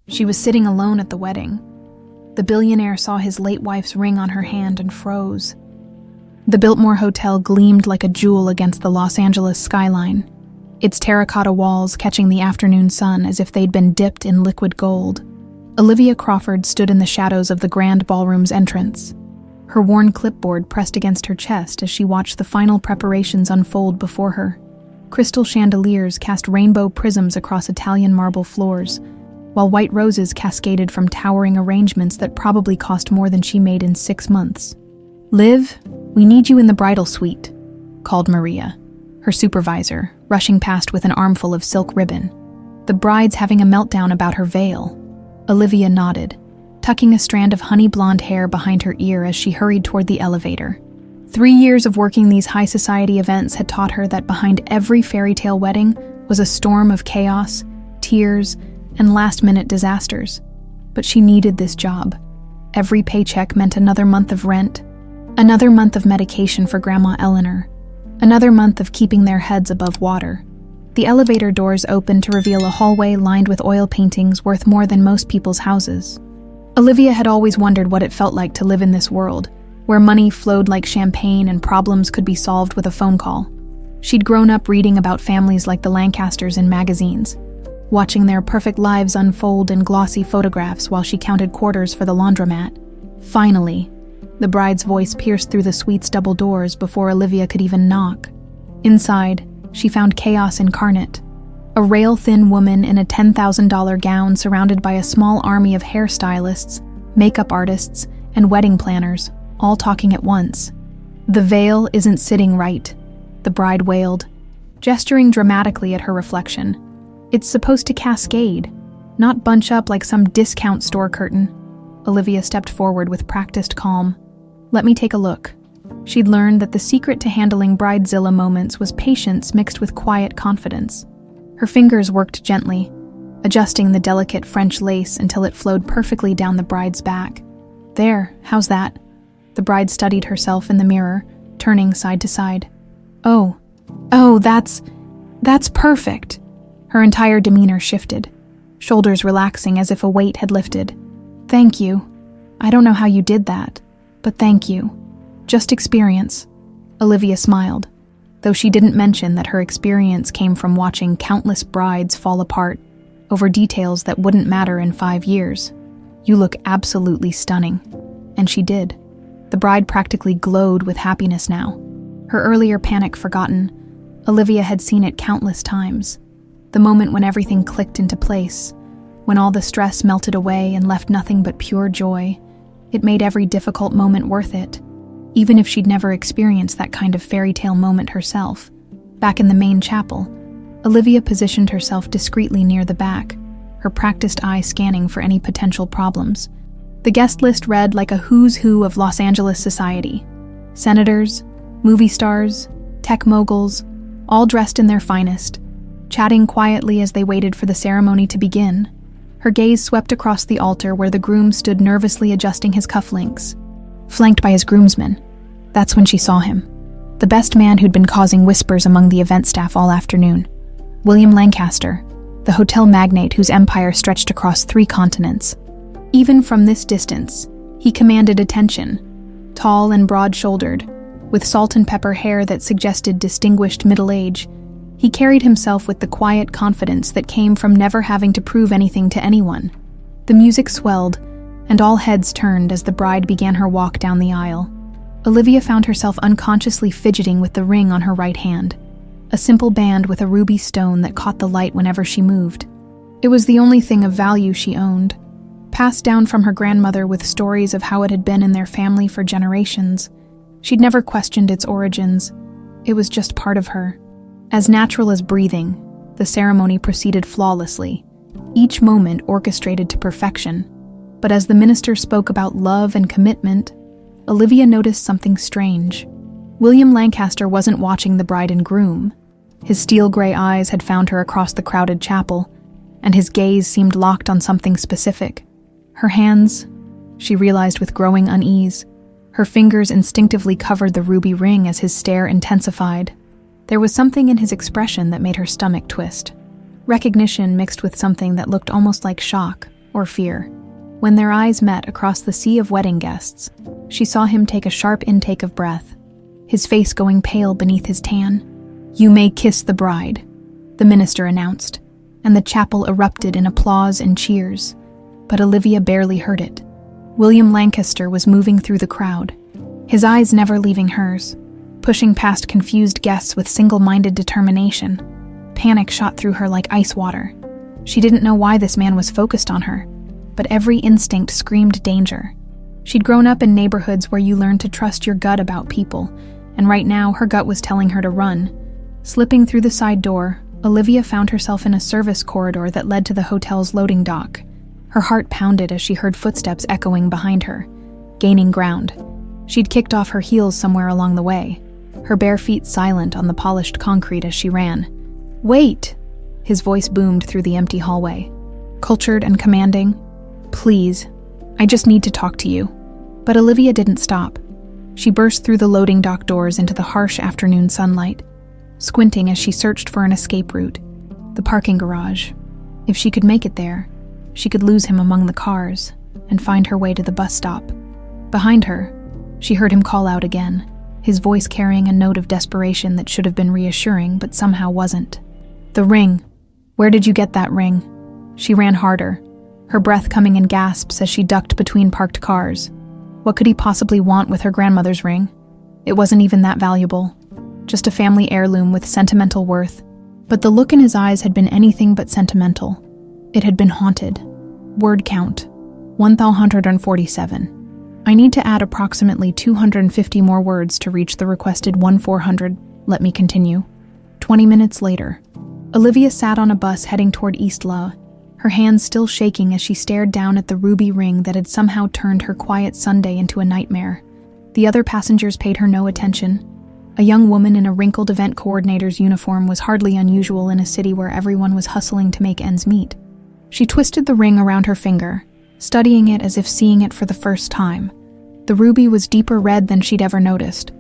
She was sitting alone at the wedding. The billionaire saw his late wife's ring on her hand and froze. The Biltmore Hotel gleamed like a jewel against the Los Angeles skyline, its terracotta walls catching the afternoon sun as if they'd been dipped in liquid gold. Olivia Crawford stood in the shadows of the grand ballroom's entrance, her worn clipboard pressed against her chest as she watched the final preparations unfold before her. Crystal chandeliers cast rainbow prisms across Italian marble floors, while white roses cascaded from towering arrangements that probably cost more than she made in 6 months. "Liv, we need you in the bridal suite," called Maria, her supervisor, rushing past with an armful of silk ribbon. "The bride's having a meltdown about her veil." Olivia nodded, tucking a strand of honey blonde hair behind her ear as she hurried toward the elevator. 3 years of working these high society events had taught her that behind every fairy tale wedding was a storm of chaos, tears, and last-minute disasters. But she needed this job. Every paycheck meant another month of rent, another month of medication for Grandma Eleanor, another month of keeping their heads above water. The elevator doors opened to reveal a hallway lined with oil paintings worth more than most people's houses. Olivia had always wondered what it felt like to live in this world, where money flowed like champagne and problems could be solved with a phone call. She'd grown up reading about families like the Lancasters in magazines, watching their perfect lives unfold in glossy photographs while she counted quarters for the laundromat. Finally, the bride's voice pierced through the suite's double doors before Olivia could even knock. Inside, she found chaos incarnate. A rail-thin woman in a $10,000 gown surrounded by a small army of hairstylists, makeup artists, and wedding planners, all talking at once. "The veil isn't sitting right," the bride wailed, gesturing dramatically at her reflection. "It's supposed to cascade, not bunch up like some discount store curtain." Olivia stepped forward with practiced calm. "Let me take a look." She'd learned that the secret to handling bridezilla moments was patience mixed with quiet confidence. Her fingers worked gently, adjusting the delicate French lace until it flowed perfectly down the bride's back. "There, how's that?" The bride studied herself in the mirror, turning side to side. Oh, that's perfect." Her entire demeanor shifted, shoulders relaxing as if a weight had lifted. "Thank you. I don't know how you did that, but thank you. Just experience." Olivia smiled, though she didn't mention that her experience came from watching countless brides fall apart over details that wouldn't matter in 5 years. "You look absolutely stunning." And she did. The bride practically glowed with happiness now. Her earlier panic forgotten, Olivia had seen it countless times. The moment when everything clicked into place, when all the stress melted away and left nothing but pure joy. It made every difficult moment worth it, even if she'd never experienced that kind of fairy tale moment herself. Back in the main chapel, Olivia positioned herself discreetly near the back, her practiced eye scanning for any potential problems. The guest list read like a who's who of Los Angeles society. Senators, movie stars, tech moguls, all dressed in their finest, chatting quietly as they waited for the ceremony to begin. Her gaze swept across the altar where the groom stood nervously adjusting his cufflinks, flanked by his groomsmen. That's when she saw him, the best man who'd been causing whispers among the event staff all afternoon. William Lancaster, the hotel magnate whose empire stretched across 3 continents. Even from this distance, he commanded attention, tall and broad-shouldered, with salt and pepper hair that suggested distinguished middle age. He carried himself with the quiet confidence that came from never having to prove anything to anyone. The music swelled, and all heads turned as the bride began her walk down the aisle. Olivia found herself unconsciously fidgeting with the ring on her right hand, a simple band with a ruby stone that caught the light whenever she moved. It was the only thing of value she owned, passed down from her grandmother with stories of how it had been in their family for generations. She'd never questioned its origins. It was just part of her. As natural as breathing, the ceremony proceeded flawlessly, each moment orchestrated to perfection. But as the minister spoke about love and commitment, Olivia noticed something strange. William Lancaster wasn't watching the bride and groom. His steel-gray eyes had found her across the crowded chapel, and his gaze seemed locked on something specific. Her hands, she realized with growing unease. Her fingers instinctively covered the ruby ring as his stare intensified. There was something in his expression that made her stomach twist. Recognition mixed with something that looked almost like shock. or fear. When their eyes met across the sea of wedding guests, she saw him take a sharp intake of breath, his face going pale beneath his tan. "You may kiss the bride," the minister announced, and the chapel erupted in applause and cheers. But Olivia barely heard it. William Lancaster was moving through the crowd, his eyes never leaving hers, pushing past confused guests with single-minded determination. Panic shot through her like ice water. She didn't know why this man was focused on her, but every instinct screamed danger. She'd grown up in neighborhoods where you learned to trust your gut about people, and right now her gut was telling her to run. Slipping through the side door, Olivia found herself in a service corridor that led to the hotel's loading dock. Her heart pounded as she heard footsteps echoing behind her, gaining ground. She'd kicked off her heels somewhere along the way, her bare feet silent on the polished concrete as she ran. "Wait!" His voice boomed through the empty hallway. Cultured and commanding. "Please, I just need to talk to you." But Olivia didn't stop. She burst through the loading dock doors into the harsh afternoon sunlight, squinting as she searched for an escape route. The parking garage. If she could make it there, she could lose him among the cars and find her way to the bus stop. Behind her, she heard him call out again, his voice carrying a note of desperation that should have been reassuring but somehow wasn't. "The ring. Where did you get that ring?" She ran harder, her breath coming in gasps as she ducked between parked cars. What could he possibly want with her grandmother's ring? It wasn't even that valuable, just a family heirloom with sentimental worth. But the look in his eyes had been anything but sentimental. It had been haunted. Word count, 1,147. I need to add approximately 250 more words to reach the requested 1,400. Let me continue. 20 minutes later, Olivia sat on a bus heading toward East La, her hands still shaking as she stared down at the ruby ring that had somehow turned her quiet Sunday into a nightmare. The other passengers paid her no attention. A young woman in a wrinkled event coordinator's uniform was hardly unusual in a city where everyone was hustling to make ends meet. She twisted the ring around her finger, studying it as if seeing it for the first time. The ruby was deeper red than she'd ever noticed,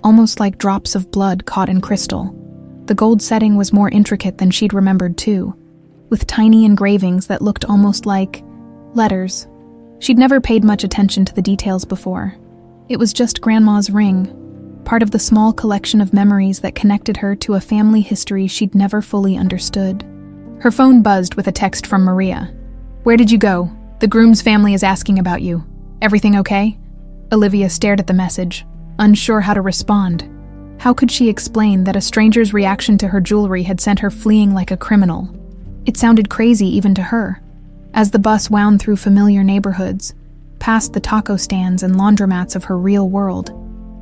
almost like drops of blood caught in crystal. The gold setting was more intricate than she'd remembered too, with tiny engravings that looked almost like letters. She'd never paid much attention to the details before. It was just Grandma's ring, part of the small collection of memories that connected her to a family history she'd never fully understood. Her phone buzzed with a text from Maria. "Where did you go? The groom's family is asking about you. Everything okay?" Olivia stared at the message, unsure how to respond. How could she explain that a stranger's reaction to her jewelry had sent her fleeing like a criminal? It sounded crazy even to her. As the bus wound through familiar neighborhoods, past the taco stands and laundromats of her real world,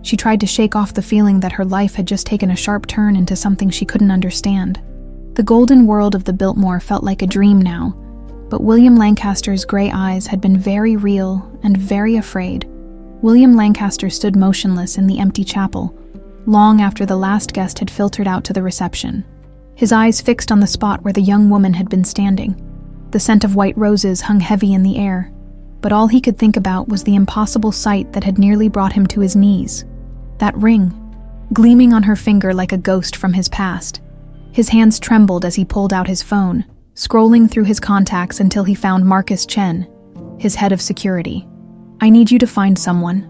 she tried to shake off the feeling that her life had just taken a sharp turn into something she couldn't understand. The golden world of the Biltmore felt like a dream now, but William Lancaster's gray eyes had been very real and very afraid. William Lancaster stood motionless in the empty chapel, long after the last guest had filtered out to the reception, his eyes fixed on the spot where the young woman had been standing. The scent of white roses hung heavy in the air, but all he could think about was the impossible sight that had nearly brought him to his knees. That ring, gleaming on her finger like a ghost from his past. His hands trembled as he pulled out his phone, scrolling through his contacts until he found Marcus Chen, his head of security. "I need you to find someone,"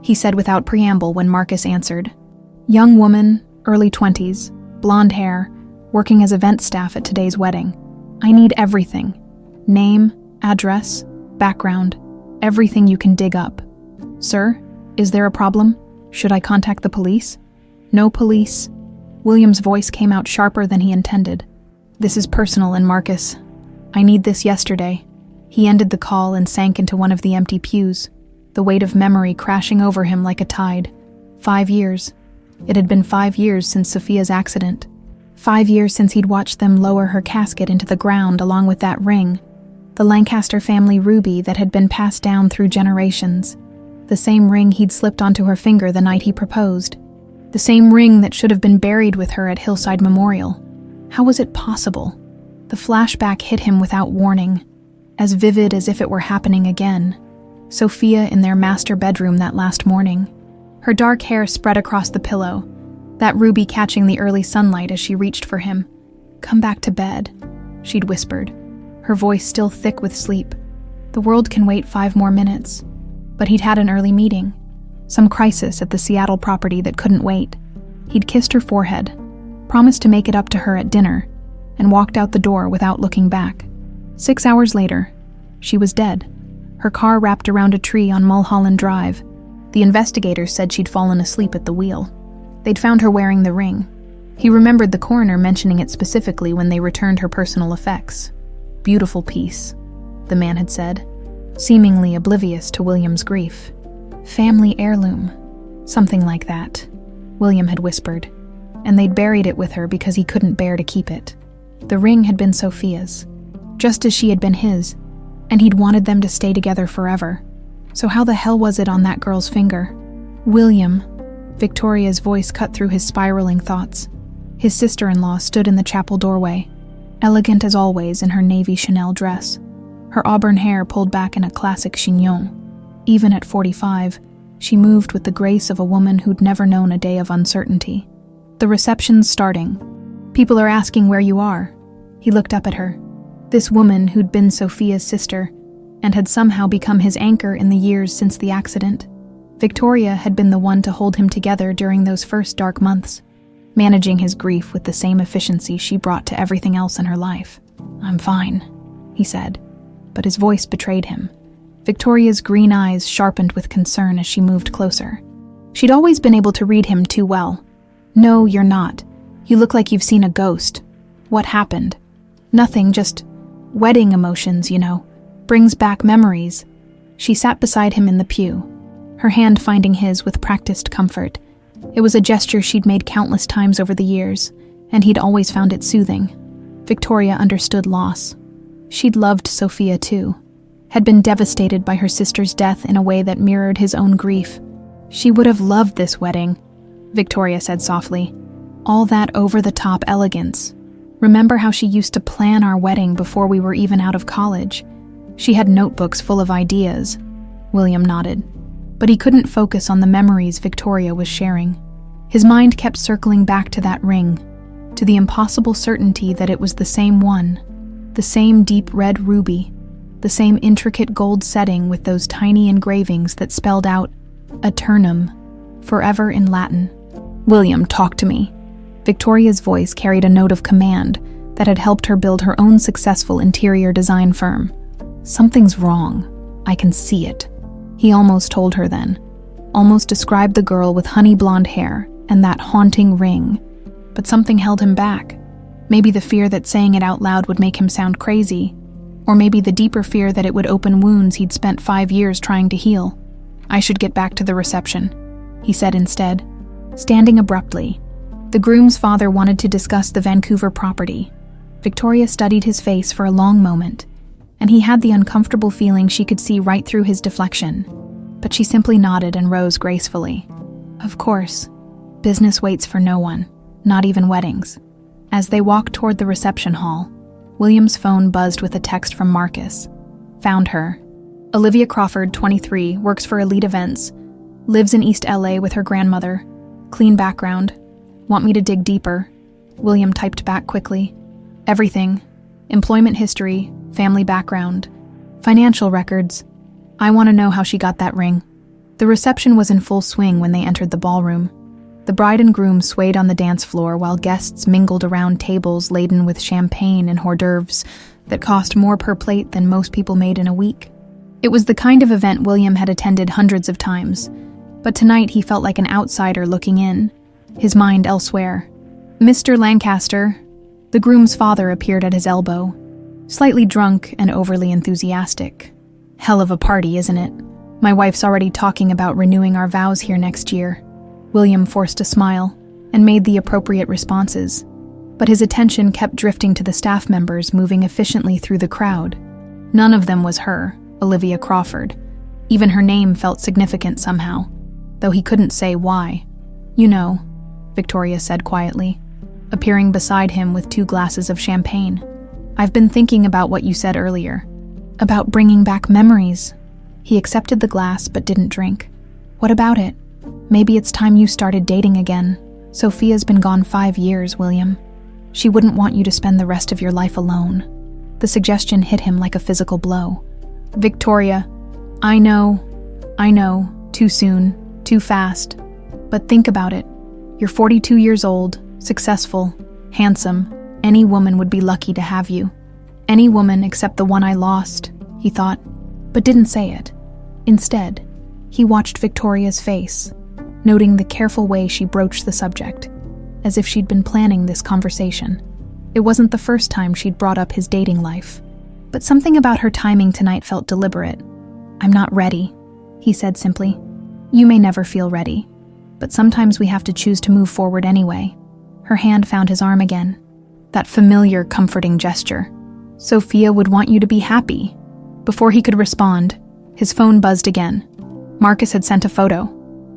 he said without preamble when Marcus answered. Young woman, early 20s, blonde hair, working as event staff at today's wedding. "I need everything. Name, address, background, everything you can dig up." "Sir, is there a problem? Should I contact the police?" "No police." William's voice came out sharper than he intended. "This is personal, and Marcus, I need this yesterday." He ended the call and sank into one of the empty pews, the weight of memory crashing over him like a tide. 5 years. It had been 5 years since Sophia's accident. 5 years since he'd watched them lower her casket into the ground along with that ring, the Lancaster family ruby that had been passed down through generations. The same ring he'd slipped onto her finger the night he proposed. The same ring that should have been buried with her at Hillside Memorial. How was it possible? The flashback hit him without warning, as vivid as if it were happening again. Sophia in their master bedroom that last morning. Her dark hair spread across the pillow, that ruby catching the early sunlight as she reached for him. "Come back to bed," she'd whispered, her voice still thick with sleep. The world can wait 5 more minutes. But he'd had an early meeting. Some crisis at the Seattle property that couldn't wait. He'd kissed her forehead, promised to make it up to her at dinner, and walked out the door without looking back. 6 hours later, she was dead. Her car wrapped around a tree on Mulholland Drive. The investigators said she'd fallen asleep at the wheel. They'd found her wearing the ring. He remembered the coroner mentioning it specifically when they returned her personal effects. "Beautiful piece," the man had said, seemingly oblivious to William's grief. "Family heirloom," something like that, William had whispered, and they'd buried it with her because he couldn't bear to keep it. The ring had been Sophia's, just as she had been his, and he'd wanted them to stay together forever. So how the hell was it on that girl's finger? "William," Victoria's voice cut through his spiraling thoughts. His sister-in-law stood in the chapel doorway, elegant as always in her navy Chanel dress, her auburn hair pulled back in a classic chignon. Even at 45, she moved with the grace of a woman who'd never known a day of uncertainty. "The reception's starting. People are asking where you are." He looked up at her. This woman who'd been Sophia's sister and had somehow become his anchor in the years since the accident. Victoria had been the one to hold him together during those first dark months, managing his grief with the same efficiency she brought to everything else in her life. "I'm fine," he said, but his voice betrayed him. Victoria's green eyes sharpened with concern as she moved closer. She'd always been able to read him too well. "No, you're not. You look like you've seen a ghost. What happened?" "Nothing, just wedding emotions, you know. Brings back memories." She sat beside him in the pew, her hand finding his with practiced comfort. It was a gesture she'd made countless times over the years, and he'd always found it soothing. Victoria understood loss. She'd loved Sophia too, had been devastated by her sister's death in a way that mirrored his own grief. "She would have loved this wedding," Victoria said softly. "All that over-the-top elegance. Remember how she used to plan our wedding before we were even out of college? She had notebooks full of ideas." William nodded, but he couldn't focus on the memories Victoria was sharing. His mind kept circling back to that ring, to the impossible certainty that it was the same one, the same deep red ruby, the same intricate gold setting with those tiny engravings that spelled out "Eternum," forever in Latin. "William, talk to me." Victoria's voice carried a note of command that had helped her build her own successful interior design firm. "Something's wrong. I can see it." He almost told her then, almost described the girl with honey blonde hair and that haunting ring, but something held him back. Maybe the fear that saying it out loud would make him sound crazy, or maybe the deeper fear that it would open wounds he'd spent 5 years trying to heal. "I should get back to the reception," he said instead, standing abruptly. The groom's father wanted to discuss the Vancouver property. Victoria studied his face for a long moment, and he had the uncomfortable feeling she could see right through his deflection. But she simply nodded and rose gracefully. "Of course. Business waits for no one, not even weddings." As they walked toward the reception hall, William's phone buzzed with a text from Marcus. "Found her. Olivia Crawford, 23, works for Elite Events, lives in East LA with her grandmother. Clean background. Want me to dig deeper?" William typed back quickly. "Everything. Employment history, family background, financial records. I want to know how she got that ring." The reception was in full swing when they entered the ballroom. The bride and groom swayed on the dance floor while guests mingled around tables laden with champagne and hors d'oeuvres that cost more per plate than most people made in a week. It was the kind of event William had attended hundreds of times, but tonight he felt like an outsider looking in, his mind elsewhere. "Mr. Lancaster," the groom's father appeared at his elbow, slightly drunk and overly enthusiastic. "Hell of a party, isn't it? My wife's already talking about renewing our vows here next year." William forced a smile and made the appropriate responses, but his attention kept drifting to the staff members moving efficiently through the crowd. None of them was her, Olivia Crawford. Even her name felt significant somehow, though he couldn't say why. "You know," Victoria said quietly, appearing beside him with 2 glasses of champagne. "I've been thinking about what you said earlier, about bringing back memories." He accepted the glass but didn't drink. "What about it? Maybe it's time you started dating again. Sophia's been gone 5 years, William. She wouldn't want you to spend the rest of your life alone." The suggestion hit him like a physical blow. Victoria, I know, too soon, too fast. But think about it. You're 42 years old, successful, handsome. Any woman would be lucky to have you. Any woman except the one I lost, he thought, but didn't say it. Instead, he watched Victoria's face, noting the careful way she broached the subject, as if she'd been planning this conversation. It wasn't the first time she'd brought up his dating life, but something about her timing tonight felt deliberate. I'm not ready, he said simply. You may never feel ready, but sometimes we have to choose to move forward anyway. Her hand found his arm again. That familiar, comforting gesture. Sophia would want you to be happy. Before he could respond, his phone buzzed again. Marcus had sent a photo.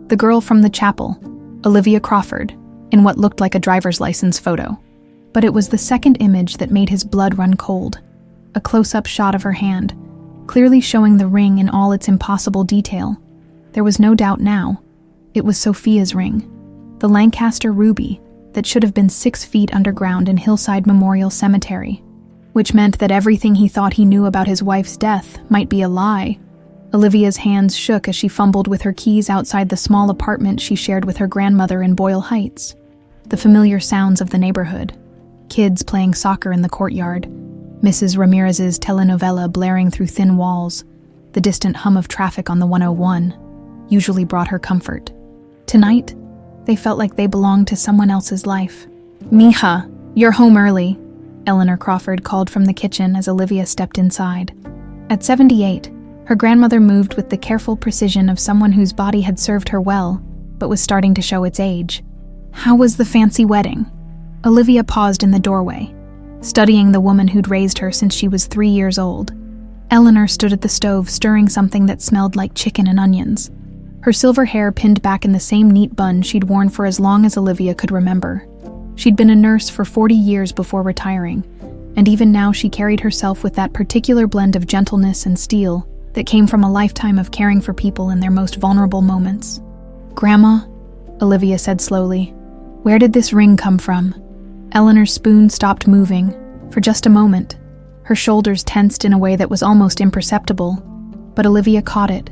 The girl from the chapel, Olivia Crawford, in what looked like a driver's license photo. But it was the second image that made his blood run cold. A close-up shot of her hand, clearly showing the ring in all its impossible detail. There was no doubt now. It was Sophia's ring, the Lancaster ruby that should have been 6 feet underground in Hillside Memorial Cemetery, which meant that everything he thought he knew about his wife's death might be a lie. Olivia's hands shook as she fumbled with her keys outside the small apartment she shared with her grandmother in Boyle Heights. The familiar sounds of the neighborhood. Kids playing soccer in the courtyard, Mrs. Ramirez's telenovela blaring through thin walls, the distant hum of traffic on the 101, usually brought her comfort. Tonight, they felt like they belonged to someone else's life. Mija, you're home early, Eleanor Crawford called from the kitchen as Olivia stepped inside. At 78, her grandmother moved with the careful precision of someone whose body had served her well, but was starting to show its age. How was the fancy wedding? Olivia paused in the doorway, studying the woman who'd raised her since she was 3 years old. Eleanor stood at the stove stirring something that smelled like chicken and onions. Her silver hair pinned back in the same neat bun she'd worn for as long as Olivia could remember. She'd been a nurse for 40 years before retiring, and even now she carried herself with that particular blend of gentleness and steel that came from a lifetime of caring for people in their most vulnerable moments. Grandma, Olivia said slowly, where did this ring come from? Eleanor's spoon stopped moving, for just a moment. Her shoulders tensed in a way that was almost imperceptible, but Olivia caught it.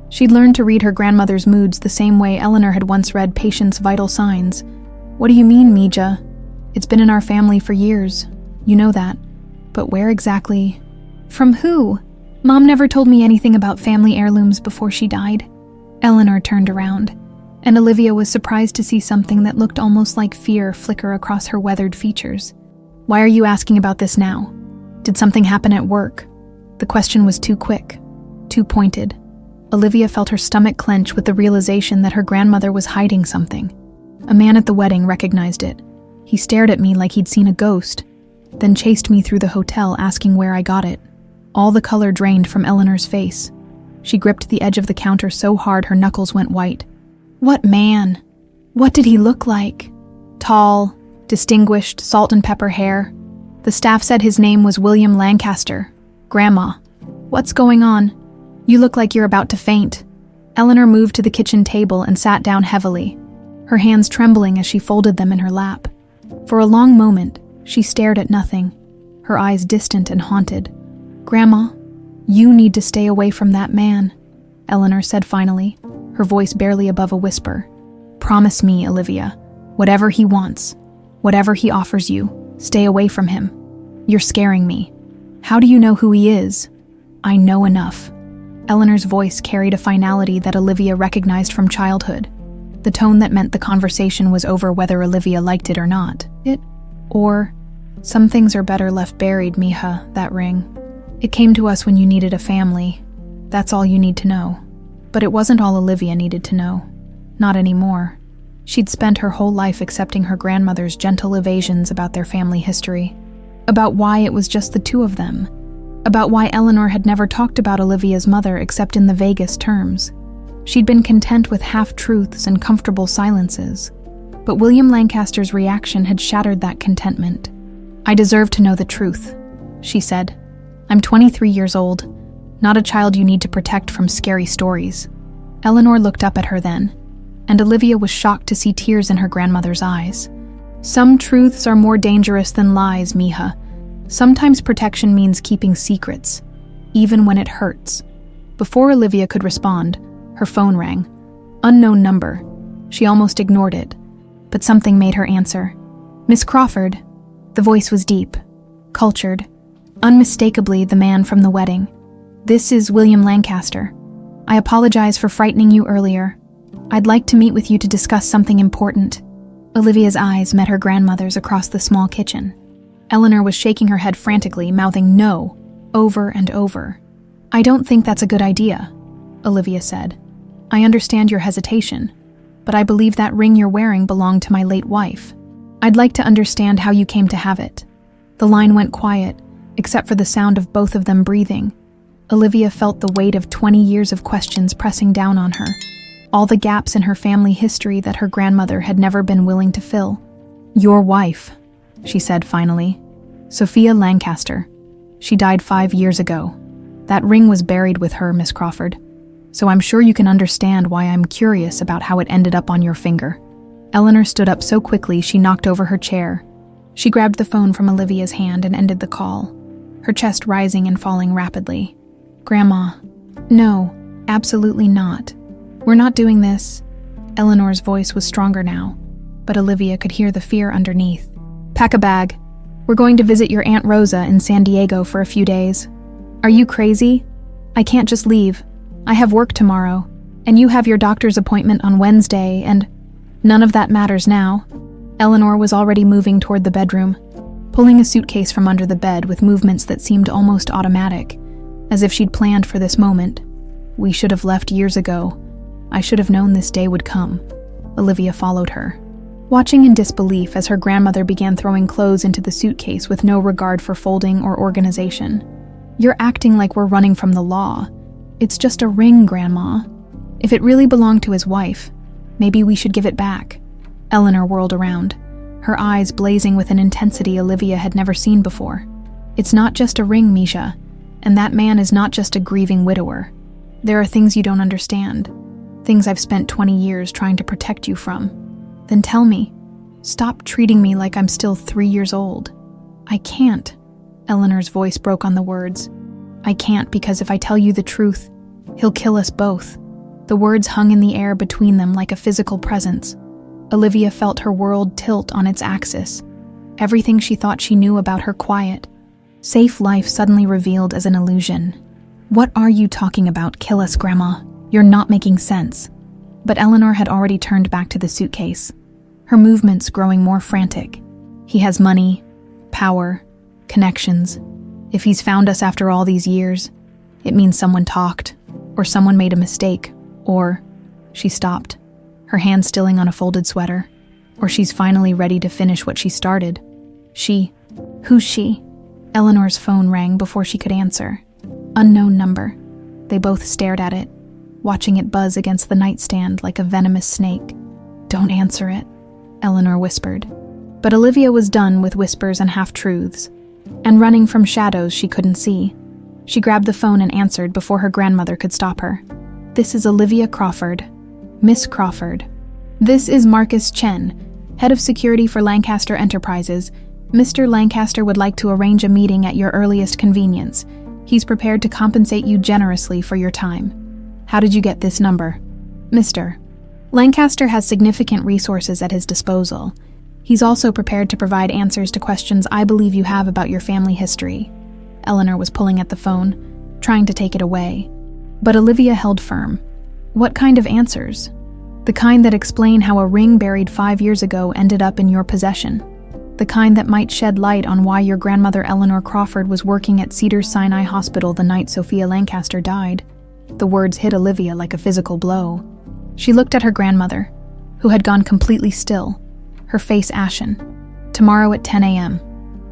She'd learned to read her grandmother's moods the same way Eleanor had once read patients' vital signs. What do you mean, Mija? It's been in our family for years. You know that. But where exactly? From who? Mom never told me anything about family heirlooms before she died. Eleanor turned around, and Olivia was surprised to see something that looked almost like fear flicker across her weathered features. Why are you asking about this now? Did something happen at work? The question was too quick, too pointed. Olivia felt her stomach clench with the realization that her grandmother was hiding something. A man at the wedding recognized it. He stared at me like he'd seen a ghost, then chased me through the hotel asking where I got it. All the color drained from Eleanor's face. She gripped the edge of the counter so hard her knuckles went white. What man? What did he look like? Tall, distinguished, salt and pepper hair. The staff said his name was William Lancaster. Grandma, what's going on? You look like you're about to faint. Eleanor moved to the kitchen table and sat down heavily, her hands trembling as she folded them in her lap. For a long moment, she stared at nothing, her eyes distant and haunted. Grandma, you need to stay away from that man, Eleanor said finally, her voice barely above a whisper. Promise me, Olivia, whatever he wants, whatever he offers you, stay away from him. You're scaring me. How do you know who he is? I know enough. Eleanor's voice carried a finality that Olivia recognized from childhood, the tone that meant the conversation was over whether Olivia liked it or not. Or, some things are better left buried, Mija, that ring. It came to us when you needed a family. That's all you need to know. But it wasn't all Olivia needed to know. Not anymore. She'd spent her whole life accepting her grandmother's gentle evasions about their family history, about why it was just the two of them, about why Eleanor had never talked about Olivia's mother except in the vaguest terms. She'd been content with half-truths and comfortable silences. But William Lancaster's reaction had shattered that contentment. I deserve to know the truth, she said. I'm 23 years old, not a child you need to protect from scary stories. Eleanor looked up at her then, and Olivia was shocked to see tears in her grandmother's eyes. Some truths are more dangerous than lies, Mija. Sometimes protection means keeping secrets, even when it hurts. Before Olivia could respond, her phone rang. Unknown number. She almost ignored it, but something made her answer. Miss Crawford. The voice was deep, cultured, unmistakably the man from the wedding. This is William Lancaster. I apologize for frightening you earlier. I'd like to meet with you to discuss something important. Olivia's eyes met her grandmother's across the small kitchen. Eleanor was shaking her head frantically, mouthing no, over and over. I don't think that's a good idea, Olivia said. I understand your hesitation, but I believe that ring you're wearing belonged to my late wife. I'd like to understand how you came to have it. The line went quiet, except for the sound of both of them breathing. Olivia felt the weight of 20 years of questions pressing down on her, all the gaps in her family history that her grandmother had never been willing to fill. Your wife, she said finally. Sophia Lancaster. She died 5 years ago. That ring was buried with her, Miss Crawford. So I'm sure you can understand why I'm curious about how it ended up on your finger. Eleanor stood up so quickly she knocked over her chair. She grabbed the phone from Olivia's hand and ended the call, her chest rising and falling rapidly. Grandma. No, absolutely not. We're not doing this. Eleanor's voice was stronger now, but Olivia could hear the fear underneath. Pack a bag. We're going to visit your Aunt Rosa in San Diego for a few days. Are you crazy? I can't just leave. I have work tomorrow, and you have your doctor's appointment on Wednesday, and none of that matters now. Eleanor was already moving toward the bedroom, pulling a suitcase from under the bed with movements that seemed almost automatic, as if she'd planned for this moment. We should have left years ago. I should have known this day would come. Olivia followed her, watching in disbelief as her grandmother began throwing clothes into the suitcase with no regard for folding or organization. You're acting like we're running from the law. It's just a ring, Grandma. If it really belonged to his wife, maybe we should give it back. Eleanor whirled around, her eyes blazing with an intensity Olivia had never seen before. It's not just a ring, Misha, and that man is not just a grieving widower. There are things you don't understand, things I've spent 20 years trying to protect you from. Then tell me. Stop treating me like I'm still 3 years old. I can't. Eleanor's voice broke on the words. I can't because if I tell you the truth, he'll kill us both. The words hung in the air between them like a physical presence. Olivia felt her world tilt on its axis. Everything she thought she knew about her quiet, safe life suddenly revealed as an illusion. What are you talking about? Kill us, Grandma. You're not making sense. But Eleanor had already turned back to the suitcase, her movements growing more frantic. He has money, power, connections. If he's found us after all these years, it means someone talked, or someone made a mistake, or... She stopped, her hand stilling on a folded sweater. Or she's finally ready to finish what she started. She. Who's she? Eleanor's phone rang before she could answer. Unknown number. They both stared at it, watching it buzz against the nightstand like a venomous snake. Don't answer it, Eleanor whispered. But Olivia was done with whispers and half-truths, and running from shadows she couldn't see. She grabbed the phone and answered before her grandmother could stop her. This is Olivia Crawford. Miss Crawford. This is Marcus Chen, head of security for Lancaster Enterprises. Mr. Lancaster would like to arrange a meeting at your earliest convenience. He's prepared to compensate you generously for your time. How did you get this number? Mr. Lancaster has significant resources at his disposal. He's also prepared to provide answers to questions I believe you have about your family history. Eleanor was pulling at the phone, trying to take it away. But Olivia held firm. What kind of answers? The kind that explain how a ring buried 5 years ago ended up in your possession. The kind that might shed light on why your grandmother Eleanor Crawford was working at Cedars-Sinai Hospital the night Sophia Lancaster died. The words hit Olivia like a physical blow. She looked at her grandmother, who had gone completely still, her face ashen. Tomorrow at 10 a.m.,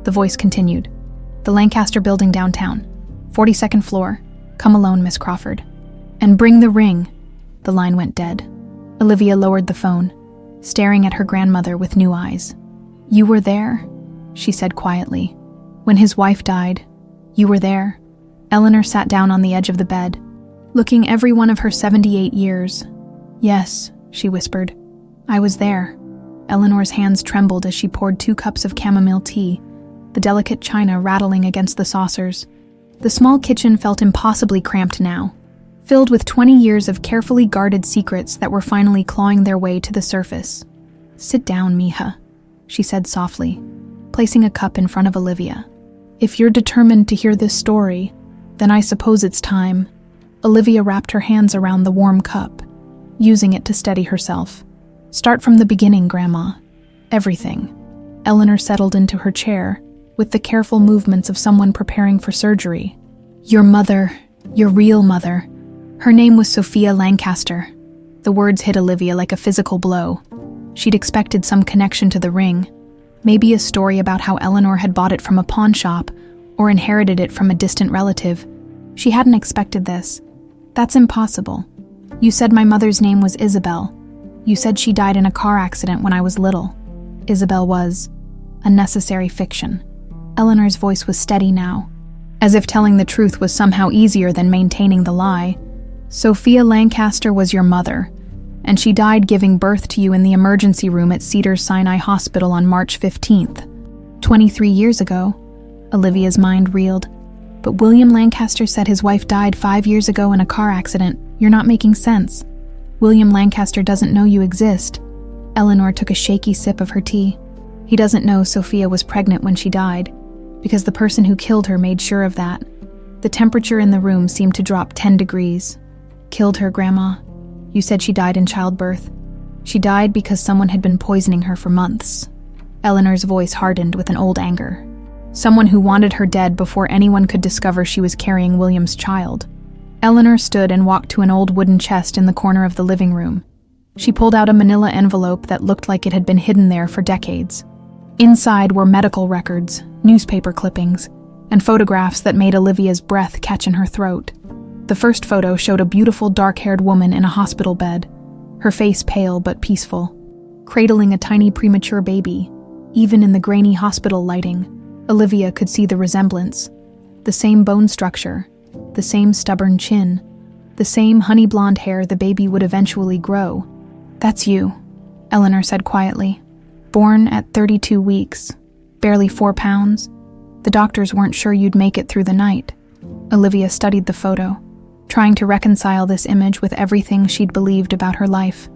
the voice continued. The Lancaster building downtown, 42nd floor. Come alone, Miss Crawford. And bring the ring. The line went dead. Olivia lowered the phone, staring at her grandmother with new eyes. You were there, she said quietly. When his wife died, you were there. Eleanor sat down on the edge of the bed, looking every one of her 78 years. Yes, she whispered. I was there. Eleanor's hands trembled as she poured 2 cups of chamomile tea, the delicate china rattling against the saucers. The small kitchen felt impossibly cramped now, filled with 20 years of carefully guarded secrets that were finally clawing their way to the surface. "Sit down, mija," she said softly, placing a cup in front of Olivia. "If you're determined to hear this story, then I suppose it's time." Olivia wrapped her hands around the warm cup, using it to steady herself. "Start from the beginning, Grandma. Everything." Eleanor settled into her chair, with the careful movements of someone preparing for surgery. "Your mother, your real mother. Her name was Sophia Lancaster." The words hit Olivia like a physical blow. She'd expected some connection to the ring, maybe a story about how Eleanor had bought it from a pawn shop or inherited it from a distant relative. She hadn't expected this. "That's impossible. You said my mother's name was Isabel. You said she died in a car accident when I was little." Isabel was a necessary fiction. Eleanor's voice was steady now, as if telling the truth was somehow easier than maintaining the lie. "Sophia Lancaster was your mother, and she died giving birth to you in the emergency room at Cedars-Sinai Hospital on March 15th. 23 years ago." Olivia's mind reeled. "But William Lancaster said his wife died 5 years ago in a car accident. You're not making sense. William Lancaster doesn't know you exist." Eleanor took a shaky sip of her tea. "He doesn't know Sophia was pregnant when she died, because the person who killed her made sure of that." The temperature in the room seemed to drop 10 degrees. "Killed her, Grandma? You said she died in childbirth." "She died because someone had been poisoning her for months." Eleanor's voice hardened with an old anger. Someone who wanted her dead before anyone could discover she was carrying William's child. Eleanor stood and walked to an old wooden chest in the corner of the living room. She pulled out a manila envelope that looked like it had been hidden there for decades. Inside were medical records, newspaper clippings, and photographs that made Olivia's breath catch in her throat. The first photo showed a beautiful dark-haired woman in a hospital bed, her face pale but peaceful, cradling a tiny premature baby. Even in the grainy hospital lighting, Olivia could see the resemblance. The same bone structure, the same stubborn chin, the same honey blonde hair the baby would eventually grow. "That's you," Eleanor said quietly. "Born at 32 weeks, barely 4 pounds. The doctors weren't sure you'd make it through the night." Olivia studied the photo, trying to reconcile this image with everything she'd believed about her life.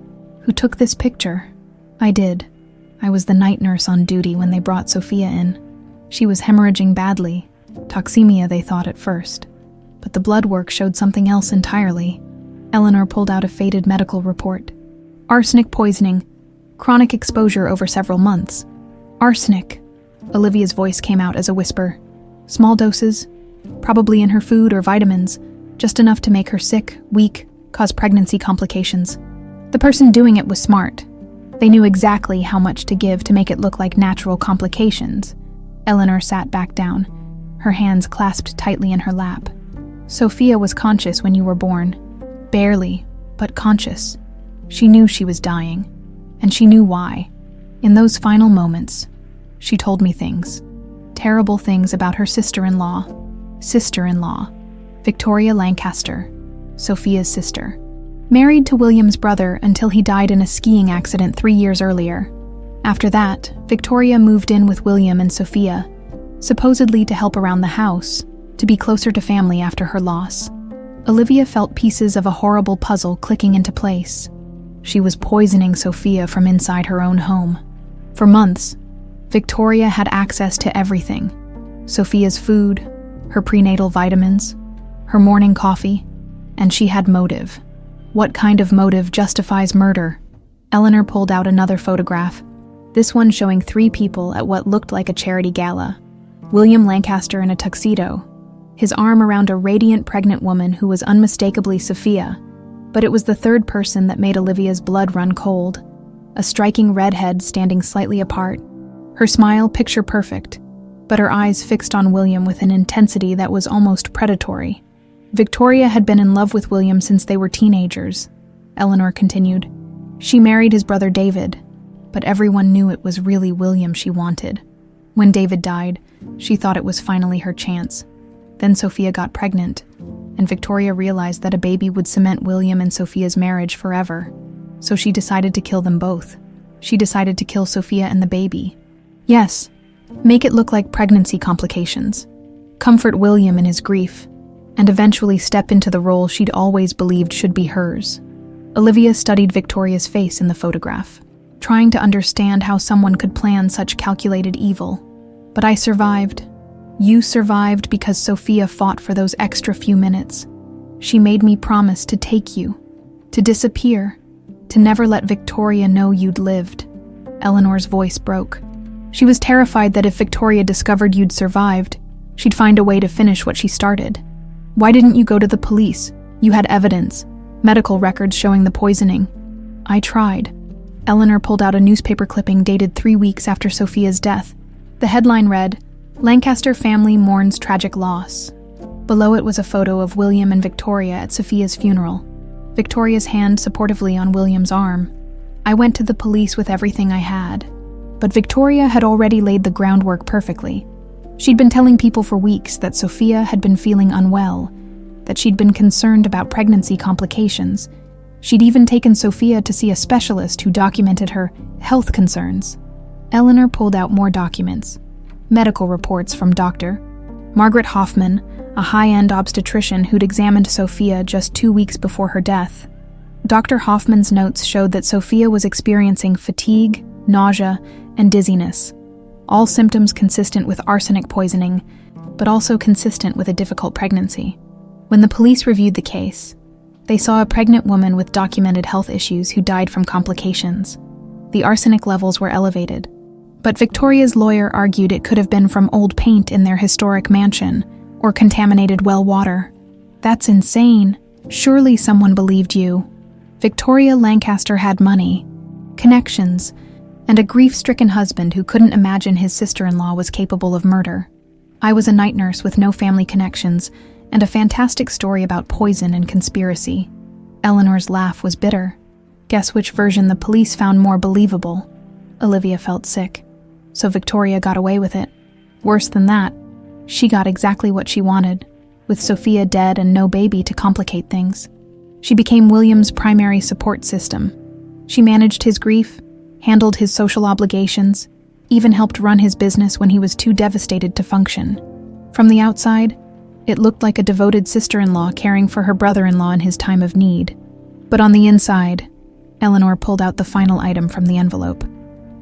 "Who took this picture?" "I did. I was the night nurse on duty when they brought Sophia in. She was hemorrhaging badly, toxemia they thought at first. But the blood work showed something else entirely." Eleanor pulled out a faded medical report. "Arsenic poisoning, chronic exposure over several months." "Arsenic." Olivia's voice came out as a whisper. "Small doses, probably in her food or vitamins, just enough to make her sick, weak, cause pregnancy complications. The person doing it was smart. They knew exactly how much to give to make it look like natural complications." Eleanor sat back down, her hands clasped tightly in her lap. "Sophia was conscious when you were born. Barely, but conscious. She knew she was dying, and she knew why. In those final moments, she told me things. Terrible things about her sister-in-law. Victoria Lancaster, Sophia's sister. Married to William's brother until he died in a skiing accident 3 years earlier. After that, Victoria moved in with William and Sophia, supposedly to help around the house, to be closer to family after her loss. Olivia felt pieces of a horrible puzzle clicking into place. She was poisoning Sophia from inside her own home. For months, Victoria had access to everything. Sophia's food, her prenatal vitamins, her morning coffee, and she had motive. What kind of motive justifies murder? Eleanor pulled out another photograph, this one showing 3 people at what looked like a charity gala. William Lancaster in a tuxedo, his arm around a radiant pregnant woman who was unmistakably Sophia, but it was the third person that made Olivia's blood run cold. A striking redhead standing slightly apart, her smile picture perfect, but her eyes fixed on William with an intensity that was almost predatory. Victoria had been in love with William since they were teenagers, Eleanor continued. She married his brother David, but everyone knew it was really William she wanted. When David died, she thought it was finally her chance. Then Sophia got pregnant, and Victoria realized that a baby would cement William and Sophia's marriage forever. So she decided to kill them both. She decided to kill Sophia and the baby. Yes, make it look like pregnancy complications. comfort William in his grief, and eventually step into the role she'd always believed should be hers. Olivia studied Victoria's face in the photograph, trying to understand how someone could plan such calculated evil. But I survived. You survived because Sophia fought for those extra few minutes. She made me promise to take you, to disappear, to never let Victoria know you'd lived. Eleanor's voice broke. She was terrified that if Victoria discovered you'd survived, she'd find a way to finish what she started. Why didn't you go to the police? You had evidence, medical records showing the poisoning. I tried. Eleanor pulled out a newspaper clipping dated 3 weeks after Sophia's death. The headline read, "Lancaster family mourns tragic loss." Below it was a photo of William and Victoria at Sophia's funeral, Victoria's hand supportively on William's arm. I went to the police with everything I had. But Victoria had already laid the groundwork perfectly. She'd been telling people for weeks that Sophia had been feeling unwell, that she'd been concerned about pregnancy complications. She'd even taken Sophia to see a specialist who documented her health concerns. Eleanor pulled out more documents, medical reports from Dr. Margaret Hoffman, a high-end obstetrician who'd examined Sophia just 2 weeks before her death. Dr. Hoffman's notes showed that Sophia was experiencing fatigue, nausea, and dizziness, all symptoms consistent with arsenic poisoning, but also consistent with a difficult pregnancy. When the police reviewed the case, they saw a pregnant woman with documented health issues who died from complications. The arsenic levels were elevated, but Victoria's lawyer argued it could have been from old paint in their historic mansion or contaminated well water. That's insane. Surely someone believed you. Victoria Lancaster had money, connections, and a grief-stricken husband who couldn't imagine his sister-in-law was capable of murder. I was a night nurse with no family connections and a fantastic story about poison and conspiracy. Eleanor's laugh was bitter. Guess which version the police found more believable? Olivia felt sick. So Victoria got away with it. Worse than that, she got exactly what she wanted, with Sophia dead and no baby to complicate things. She became William's primary support system. She managed his grief, handled his social obligations, even helped run his business when he was too devastated to function. From the outside, it looked like a devoted sister-in-law caring for her brother-in-law in his time of need. But on the inside, Eleanor pulled out the final item from the envelope.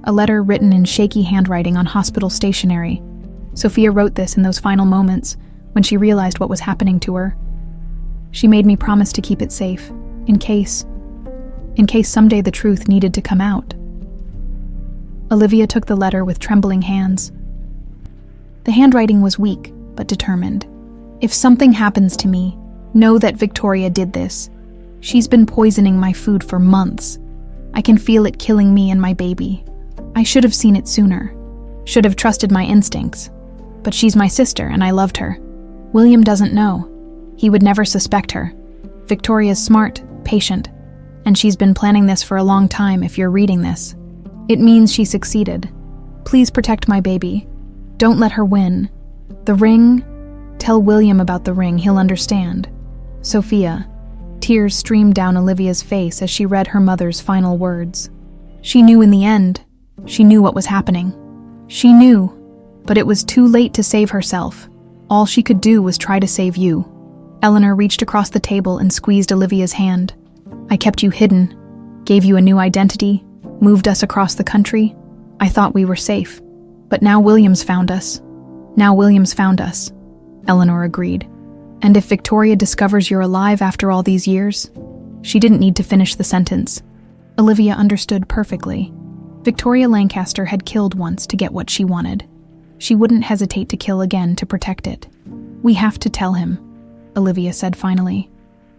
A letter written in shaky handwriting on hospital stationery. Sophia wrote this in those final moments when she realized what was happening to her. She made me promise to keep it safe, in case someday the truth needed to come out. Olivia took the letter with trembling hands. The handwriting was weak, but determined. If something happens to me, know that Victoria did this. She's been poisoning my food for months. I can feel it killing me and my baby. I should have seen it sooner. Should have trusted my instincts. But she's my sister and I loved her. William doesn't know. He would never suspect her. Victoria's smart, patient, and she's been planning this for a long time if you're reading this. It means she succeeded. Please protect my baby. Don't let her win. The ring? Tell William about the ring, he'll understand. Sophia. Tears streamed down Olivia's face as she read her mother's final words. She knew in the end. She knew what was happening. She knew, but it was too late to save herself. All she could do was try to save you. Eleanor reached across the table and squeezed Olivia's hand. I kept you hidden, gave you a new identity, moved us across the country. I thought we were safe. But now William's found us. Eleanor agreed. And if Victoria discovers you're alive after all these years? She didn't need to finish the sentence. Olivia understood perfectly. Victoria Lancaster had killed once to get what she wanted. She wouldn't hesitate to kill again to protect it. We have to tell him, Olivia said finally.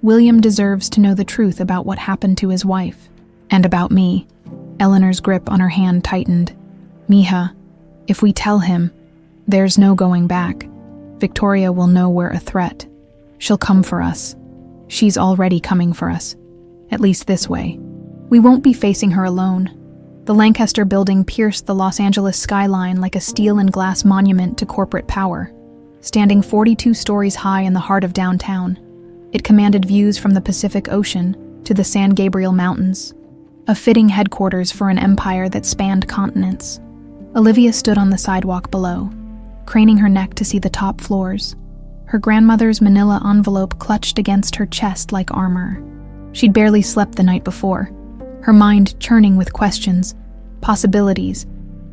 William deserves to know the truth about what happened to his wife. And about me. Eleanor's grip on her hand tightened. Mija, if we tell him, there's no going back. Victoria will know we're a threat. She'll come for us. She's already coming for us. At least this way. We won't be facing her alone. The Lancaster building pierced the Los Angeles skyline like a steel and glass monument to corporate power. Standing 42 stories high in the heart of downtown, it commanded views from the Pacific Ocean to the San Gabriel Mountains, a fitting headquarters for an empire that spanned continents. Olivia stood on the sidewalk below, craning her neck to see the top floors. Her grandmother's manila envelope clutched against her chest like armor. She'd barely slept the night before, her mind churning with questions, possibilities,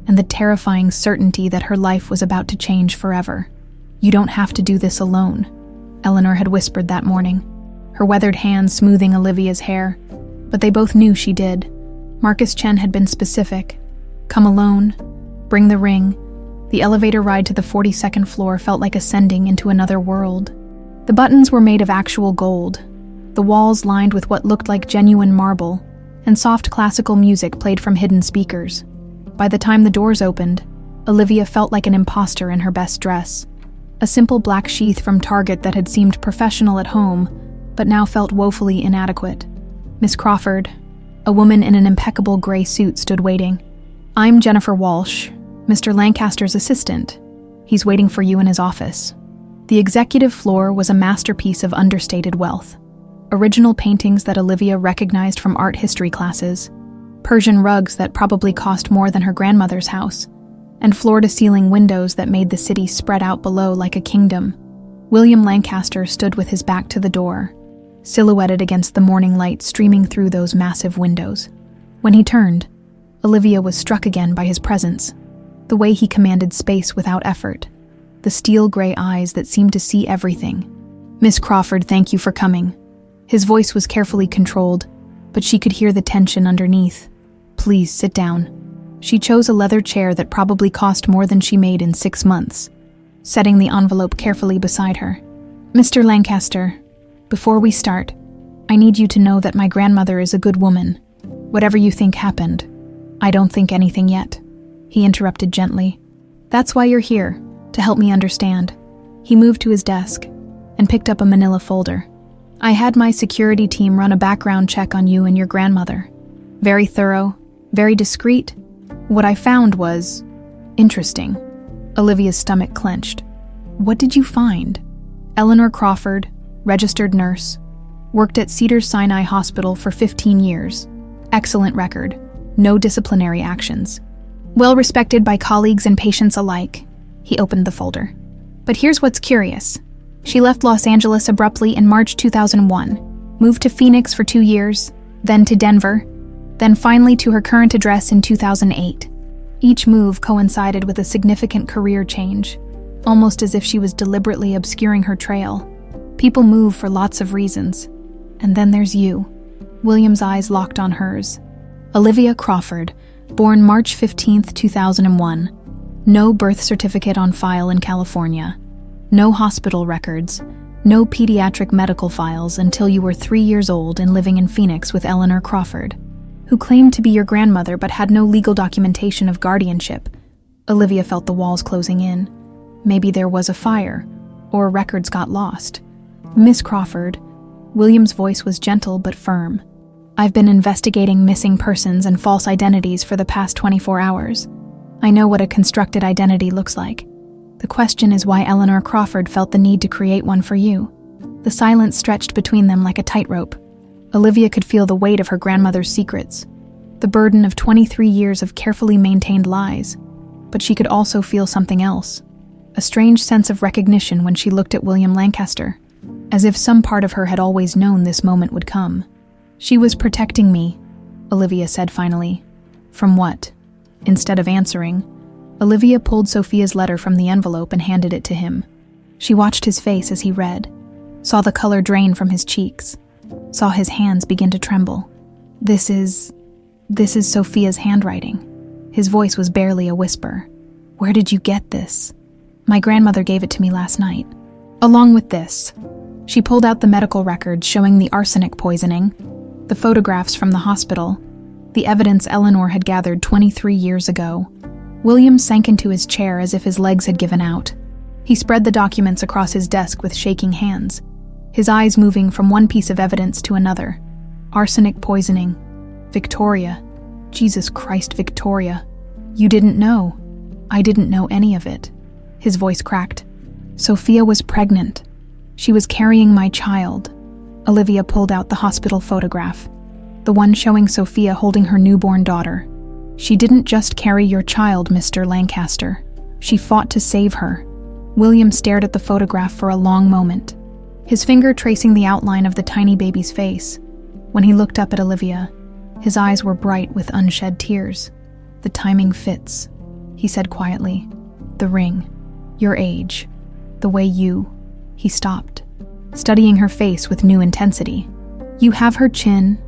and the terrifying certainty that her life was about to change forever. "You don't have to do this alone," Eleanor had whispered that morning, her weathered hands smoothing Olivia's hair, but they both knew she did. Marcus Chen had been specific. Come alone, bring the ring. The elevator ride to the 42nd floor felt like ascending into another world. The buttons were made of actual gold, the walls lined with what looked like genuine marble, and soft classical music played from hidden speakers. By the time the doors opened, Olivia felt like an imposter in her best dress. A simple black sheath from Target that had seemed professional at home, but now felt woefully inadequate. Miss Crawford, a woman in an impeccable gray suit, stood waiting. "I'm Jennifer Walsh, Mr. Lancaster's assistant. He's waiting for you in his office." The executive floor was a masterpiece of understated wealth. Original paintings that Olivia recognized from art history classes, Persian rugs that probably cost more than her grandmother's house, and floor-to-ceiling windows that made the city spread out below like a kingdom. William Lancaster stood with his back to the door, silhouetted against the morning light streaming through those massive windows. When he turned, Olivia was struck again by his presence, the way he commanded space without effort, the steel-gray eyes that seemed to see everything. "Miss Crawford, thank you for coming." His voice was carefully controlled, but she could hear the tension underneath. "Please, sit down." She chose a leather chair that probably cost more than she made in 6 months, setting the envelope carefully beside her. "Mr. Lancaster, before we start, I need you to know that my grandmother is a good woman. Whatever you think happened, I don't think anything yet," he interrupted gently. "That's why you're here, to help me understand." He moved to his desk and picked up a manila folder. "I had my security team run a background check on you and your grandmother. Very thorough, very discreet. What I found was interesting." Olivia's stomach clenched. "What did you find?" Eleanor Crawford, registered nurse, worked at Cedars-Sinai Hospital for 15 years. Excellent record, no disciplinary actions. Well respected by colleagues and patients alike. He opened the folder. "But here's what's curious. She left Los Angeles abruptly in March 2001, moved to Phoenix for 2 years, then to Denver, then finally to her current address in 2008. Each move coincided with a significant career change, almost as if she was deliberately obscuring her trail. People move for lots of reasons. And then there's you." William's eyes locked on hers. Olivia Crawford, born March 15, 2001. No birth certificate on file in California. No hospital records. No pediatric medical files until you were 3 years old and living in Phoenix with Eleanor Crawford, who claimed to be your grandmother but had no legal documentation of guardianship. Olivia felt the walls closing in. Maybe there was a fire, or records got lost. "Miss Crawford," William's voice was gentle but firm. "I've been investigating missing persons and false identities for the past 24 hours. I know what a constructed identity looks like. The question is why Eleanor Crawford felt the need to create one for you." The silence stretched between them like a tightrope. Olivia could feel the weight of her grandmother's secrets, the burden of 23 years of carefully maintained lies. But she could also feel something else, a strange sense of recognition when she looked at William Lancaster, as if some part of her had always known this moment would come. "She was protecting me," Olivia said finally. "From what?" Instead of answering, Olivia pulled Sophia's letter from the envelope and handed it to him. She watched his face as he read, saw the color drain from his cheeks, saw his hands begin to tremble. This is Sophia's handwriting." His voice was barely a whisper. "Where did you get this?" "My grandmother gave it to me last night." Along with this, she pulled out the medical records showing the arsenic poisoning, the photographs from the hospital, the evidence Eleanor had gathered 23 years ago. William sank into his chair as if his legs had given out. He spread the documents across his desk with shaking hands, his eyes moving from one piece of evidence to another. Arsenic poisoning. Victoria. Jesus Christ, Victoria. "You didn't know." "I didn't know any of it." His voice cracked. "Sophia was pregnant. She was carrying my child." Olivia pulled out the hospital photograph, the one showing Sophia holding her newborn daughter. "She didn't just carry your child, Mr. Lancaster. She fought to save her. William stared at the photograph for a long moment, his finger tracing the outline of the tiny baby's face. When he looked up at Olivia, his eyes were bright with unshed tears. "The timing fits," he said quietly. "The ring, your age, the way you—" He stopped, studying her face with new intensity. "You have her chin,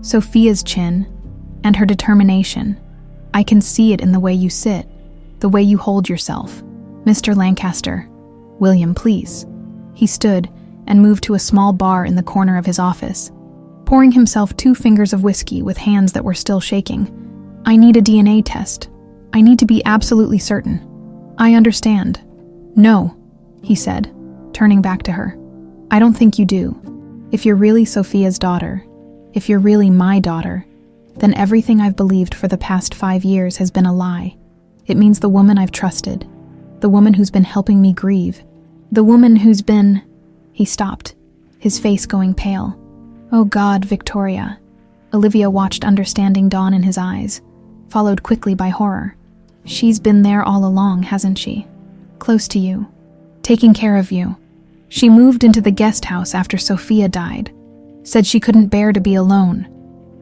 Sophia's chin, and her determination. I can see it in the way you sit, the way you hold yourself. Mr. Lancaster." "William, please." He stood and moved to a small bar in the corner of his office, pouring himself 2 fingers of whiskey with hands that were still shaking. "I need a DNA test. I need to be absolutely certain." "I understand." "No," he said, turning back to her. "I don't think you do. If you're really Sophia's daughter, if you're really my daughter, then everything I've believed for the past 5 years has been a lie. It means the woman I've trusted, the woman who's been helping me grieve, the woman who's been—" He stopped, his face going pale. "Oh God, Victoria." Olivia watched understanding dawn in his eyes, followed quickly by horror. "She's been there all along, hasn't she? Close to you, taking care of you. She moved into the guest house after Sophia died, said she couldn't bear to be alone,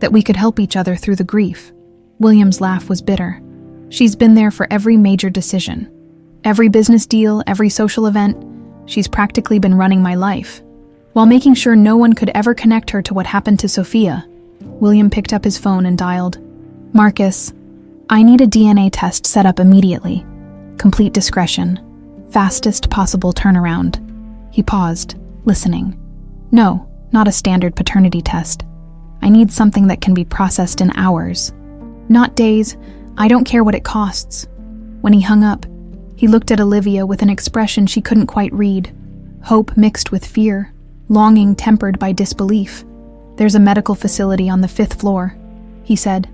that we could help each other through the grief." William's laugh was bitter. "She's been there for every major decision. Every business deal, every social event. She's practically been running my life, while making sure no one could ever connect her to what happened to Sophia." William picked up his phone and dialed. "Marcus, I need a DNA test set up immediately. Complete discretion. Fastest possible turnaround." He paused, listening. "No, not a standard paternity test. I need something that can be processed in hours. Not days. I don't care what it costs." When he hung up, he looked at Olivia with an expression she couldn't quite read. Hope mixed with fear, longing tempered by disbelief. "There's a medical facility on the 5th floor," he said.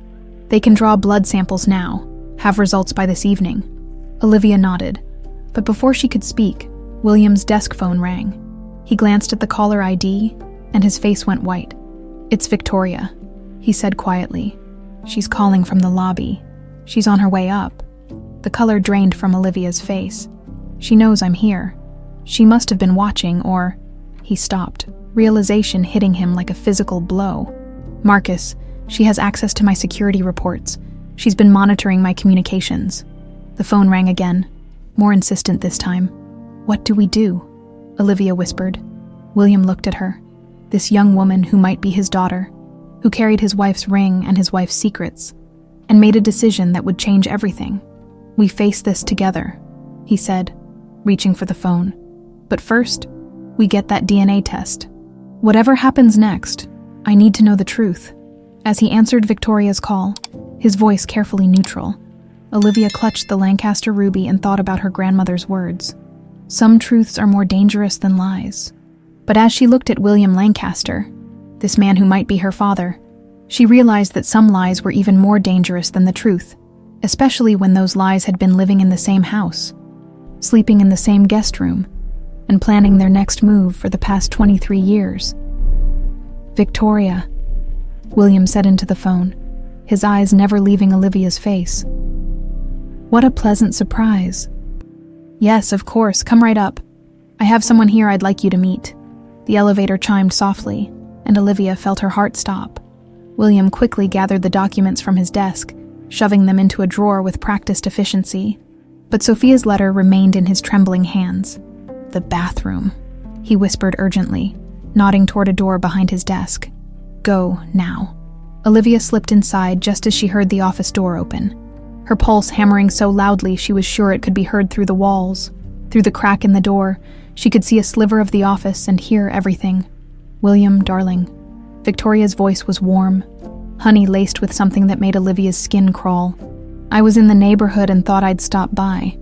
"They can draw blood samples now, have results by this evening." Olivia nodded, but before she could speak, William's desk phone rang. He glanced at the caller ID, and his face went white. "It's Victoria," he said quietly. "She's calling from the lobby. She's on her way up." The color drained from Olivia's face. "She knows I'm here. She must have been watching, or—" He stopped, realization hitting him like a physical blow. "Marcus, she has access to my security reports. She's been monitoring my communications." The phone rang again, more insistent this time. "What do we do?" Olivia whispered. William looked at her. This young woman who might be his daughter, who carried his wife's ring and his wife's secrets, and made a decision that would change everything. "We face this together," he said, reaching for the phone. "But first, we get that DNA test. Whatever happens next, I need to know the truth." As he answered Victoria's call, his voice carefully neutral, Olivia clutched the Lancaster ruby and thought about her grandmother's words. Some truths are more dangerous than lies. But as she looked at William Lancaster, this man who might be her father, she realized that some lies were even more dangerous than the truth, especially when those lies had been living in the same house, sleeping in the same guest room, and planning their next move for the past 23 years. "Victoria," William said into the phone, his eyes never leaving Olivia's face. "What a pleasant surprise." "Yes, of course, come right up. I have someone here I'd like you to meet." The elevator chimed softly, and Olivia felt her heart stop. William quickly gathered the documents from his desk, shoving them into a drawer with practiced efficiency. But Sophia's letter remained in his trembling hands. "The bathroom," he whispered urgently, nodding toward a door behind his desk. "Go, now." Olivia slipped inside just as she heard the office door open, her pulse hammering so loudly she was sure it could be heard through the walls. Through the crack in the door, she could see a sliver of the office and hear everything. "William, darling." Victoria's voice was warm, honey laced with something that made Olivia's skin crawl. "I was in the neighborhood and thought I'd stop by.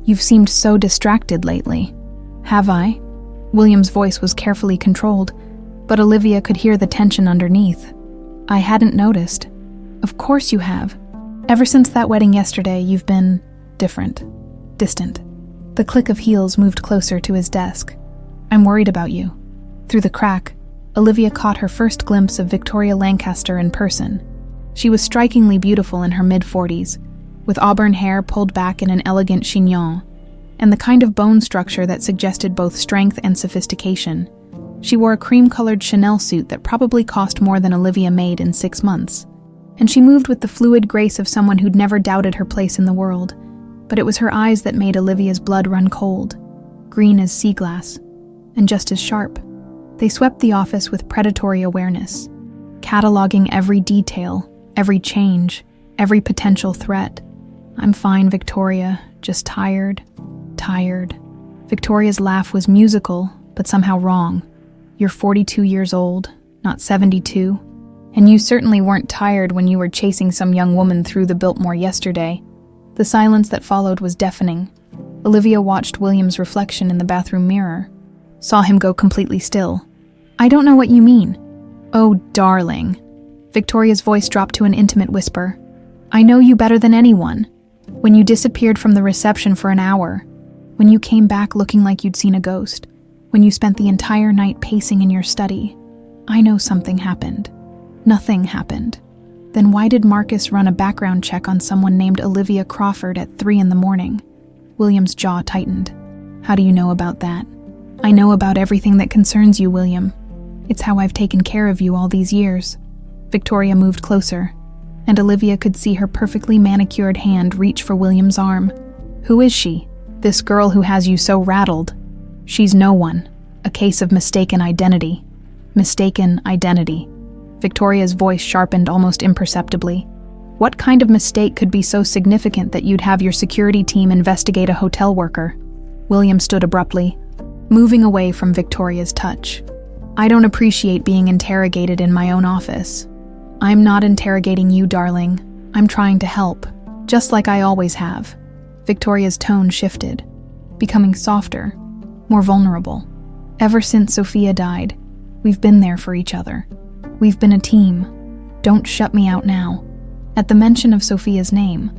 You've seemed so distracted lately." "Have I?" William's voice was carefully controlled, but Olivia could hear the tension underneath. "I hadn't noticed." "Of course you have. Ever since that wedding yesterday, you've been different, distant." The click of heels moved closer to his desk. "I'm worried about you." Through the crack, Olivia caught her first glimpse of Victoria Lancaster in person. She was strikingly beautiful in her mid-40s, with auburn hair pulled back in an elegant chignon, and the kind of bone structure that suggested both strength and sophistication. She wore a cream-colored Chanel suit that probably cost more than Olivia made in 6 months. And she moved with the fluid grace of someone who'd never doubted her place in the world. But it was her eyes that made Olivia's blood run cold, green as sea glass, and just as sharp. They swept the office with predatory awareness, cataloging every detail, every change, every potential threat. "I'm fine, Victoria, just tired. Victoria's laugh was musical, but somehow wrong. "You're 42 years old, not 72. And you certainly weren't tired when you were chasing some young woman through the Biltmore yesterday." The silence that followed was deafening. Olivia watched William's reflection in the bathroom mirror, saw him go completely still. "I don't know what you mean." "Oh, darling." Victoria's voice dropped to an intimate whisper. "I know you better than anyone. When you disappeared from the reception for an hour, when you came back looking like you'd seen a ghost, when you spent the entire night pacing in your study, I know something happened. Nothing happened. Then why did Marcus run a background check on someone named Olivia Crawford at 3 a.m? William's jaw tightened. "How do you know about that?" "I know about everything that concerns you, William. It's how I've taken care of you all these years." Victoria moved closer, and Olivia could see her perfectly manicured hand reach for William's arm. "Who is she? This girl who has you so rattled?" "She's no one. A case of mistaken identity." "Mistaken identity." Victoria's voice sharpened almost imperceptibly. "What kind of mistake could be so significant that you'd have your security team investigate a hotel worker?" William stood abruptly, moving away from Victoria's touch. "I don't appreciate being interrogated in my own office." "I'm not interrogating you, darling. I'm trying to help, just like I always have." Victoria's tone shifted, becoming softer, more vulnerable. "Ever since Sophia died, we've been there for each other. We've been a team. Don't shut me out now." At the mention of Sophia's name,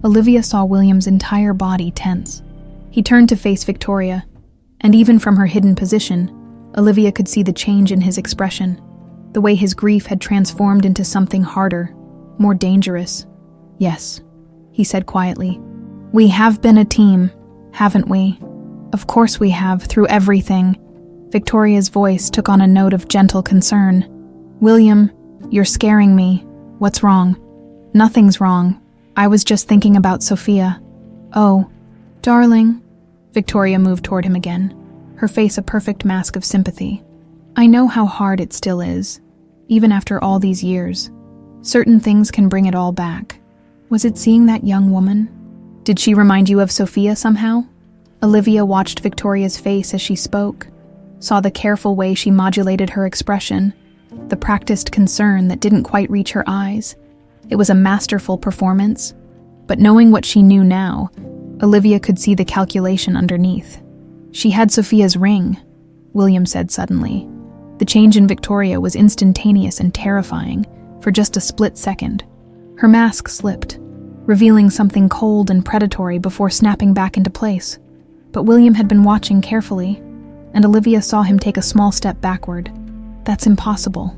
Olivia saw William's entire body tense. He turned to face Victoria, and even from her hidden position, Olivia could see the change in his expression, the way his grief had transformed into something harder, more dangerous. "Yes," he said quietly. "We have been a team, haven't we?" "Of course we have, through everything." Victoria's voice took on a note of gentle concern. "William, you're scaring me. What's wrong?" "Nothing's wrong. I was just thinking about Sophia." "Oh, darling." Victoria moved toward him again, her face a perfect mask of sympathy. "I know how hard it still is, even after all these years. Certain things can bring it all back. Was it seeing that young woman? Did she remind you of Sophia somehow?" Olivia watched Victoria's face as she spoke, saw the careful way she modulated her expression, the practiced concern that didn't quite reach her eyes. It was a masterful performance, but knowing what she knew now, Olivia could see the calculation underneath. "She had Sophia's ring," William said suddenly. The change in Victoria was instantaneous and terrifying for just a split second. Her mask slipped, revealing something cold and predatory before snapping back into place. But William had been watching carefully, and Olivia saw him take a small step backward. "That's impossible,"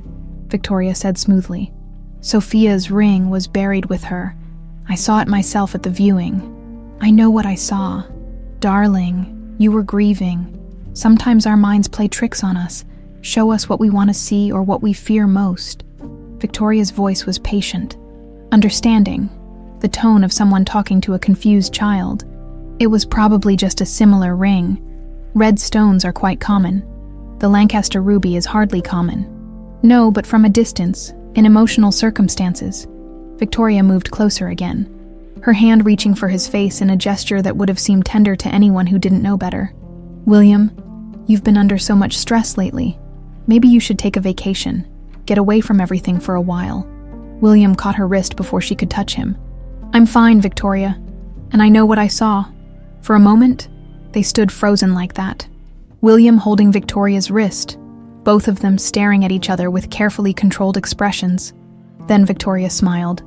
Victoria said smoothly. "Sophia's ring was buried with her. I saw it myself at the viewing. I know what I saw. Darling, you were grieving. Sometimes our minds play tricks on us, show us what we want to see or what we fear most." Victoria's voice was patient, understanding, the tone of someone talking to a confused child. "It was probably just a similar ring. Red stones are quite common. The Lancaster ruby is hardly common." "No, but from a distance, in emotional circumstances." Victoria moved closer again, her hand reaching for his face in a gesture that would have seemed tender to anyone who didn't know better. "William, you've been under so much stress lately. Maybe you should take a vacation, get away from everything for a while." William caught her wrist before she could touch him. "I'm fine, Victoria, and I know what I saw." For a moment, they stood frozen like that, William holding Victoria's wrist, both of them staring at each other with carefully controlled expressions. Then Victoria smiled,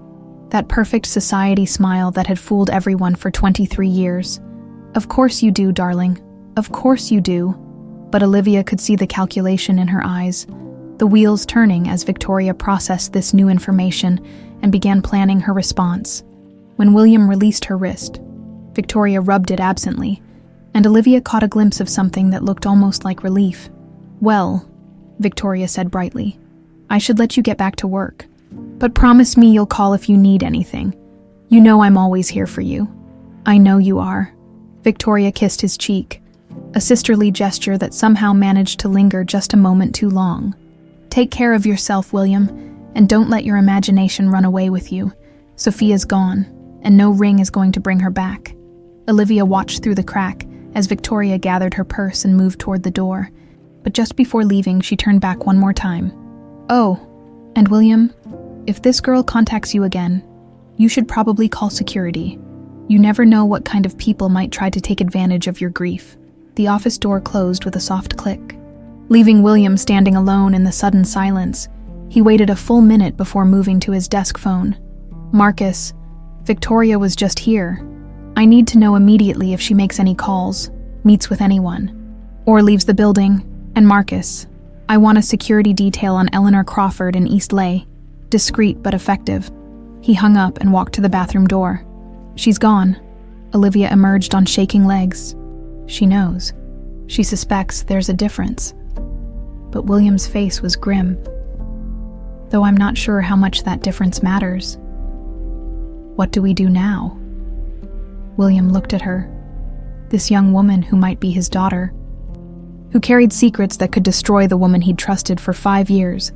that perfect society smile that had fooled everyone for 23 years. "Of course you do, darling. Of course you do." But Olivia could see the calculation in her eyes, the wheels turning as Victoria processed this new information and began planning her response. When William released her wrist, Victoria rubbed it absently, and Olivia caught a glimpse of something that looked almost like relief. "Well," Victoria said brightly, "I should let you get back to work. But promise me you'll call if you need anything. You know I'm always here for you." "I know you are." Victoria kissed his cheek, a sisterly gesture that somehow managed to linger just a moment too long. "Take care of yourself, William, and don't let your imagination run away with you. Sophia's gone, and no ring is going to bring her back." Olivia watched through the crack as Victoria gathered her purse and moved toward the door, but just before leaving, she turned back one more time. "Oh, and William, if this girl contacts you again, you should probably call security. You never know what kind of people might try to take advantage of your grief." The office door closed with a soft click. Leaving William standing alone in the sudden silence, he waited a full minute before moving to his desk phone. "Marcus, Victoria was just here. I need to know immediately if she makes any calls, meets with anyone, or leaves the building. And Marcus, I want a security detail on Eleanor Crawford in East Leigh. Discreet but effective." He hung up and walked to the bathroom door. "She's gone." Olivia emerged on shaking legs. She knows. She suspects there's a difference. But William's face was grim, though I'm not sure how much that difference matters. "What do we do now?" William looked at her. This young woman who might be his daughter, who carried secrets that could destroy the woman he'd trusted for 5 years,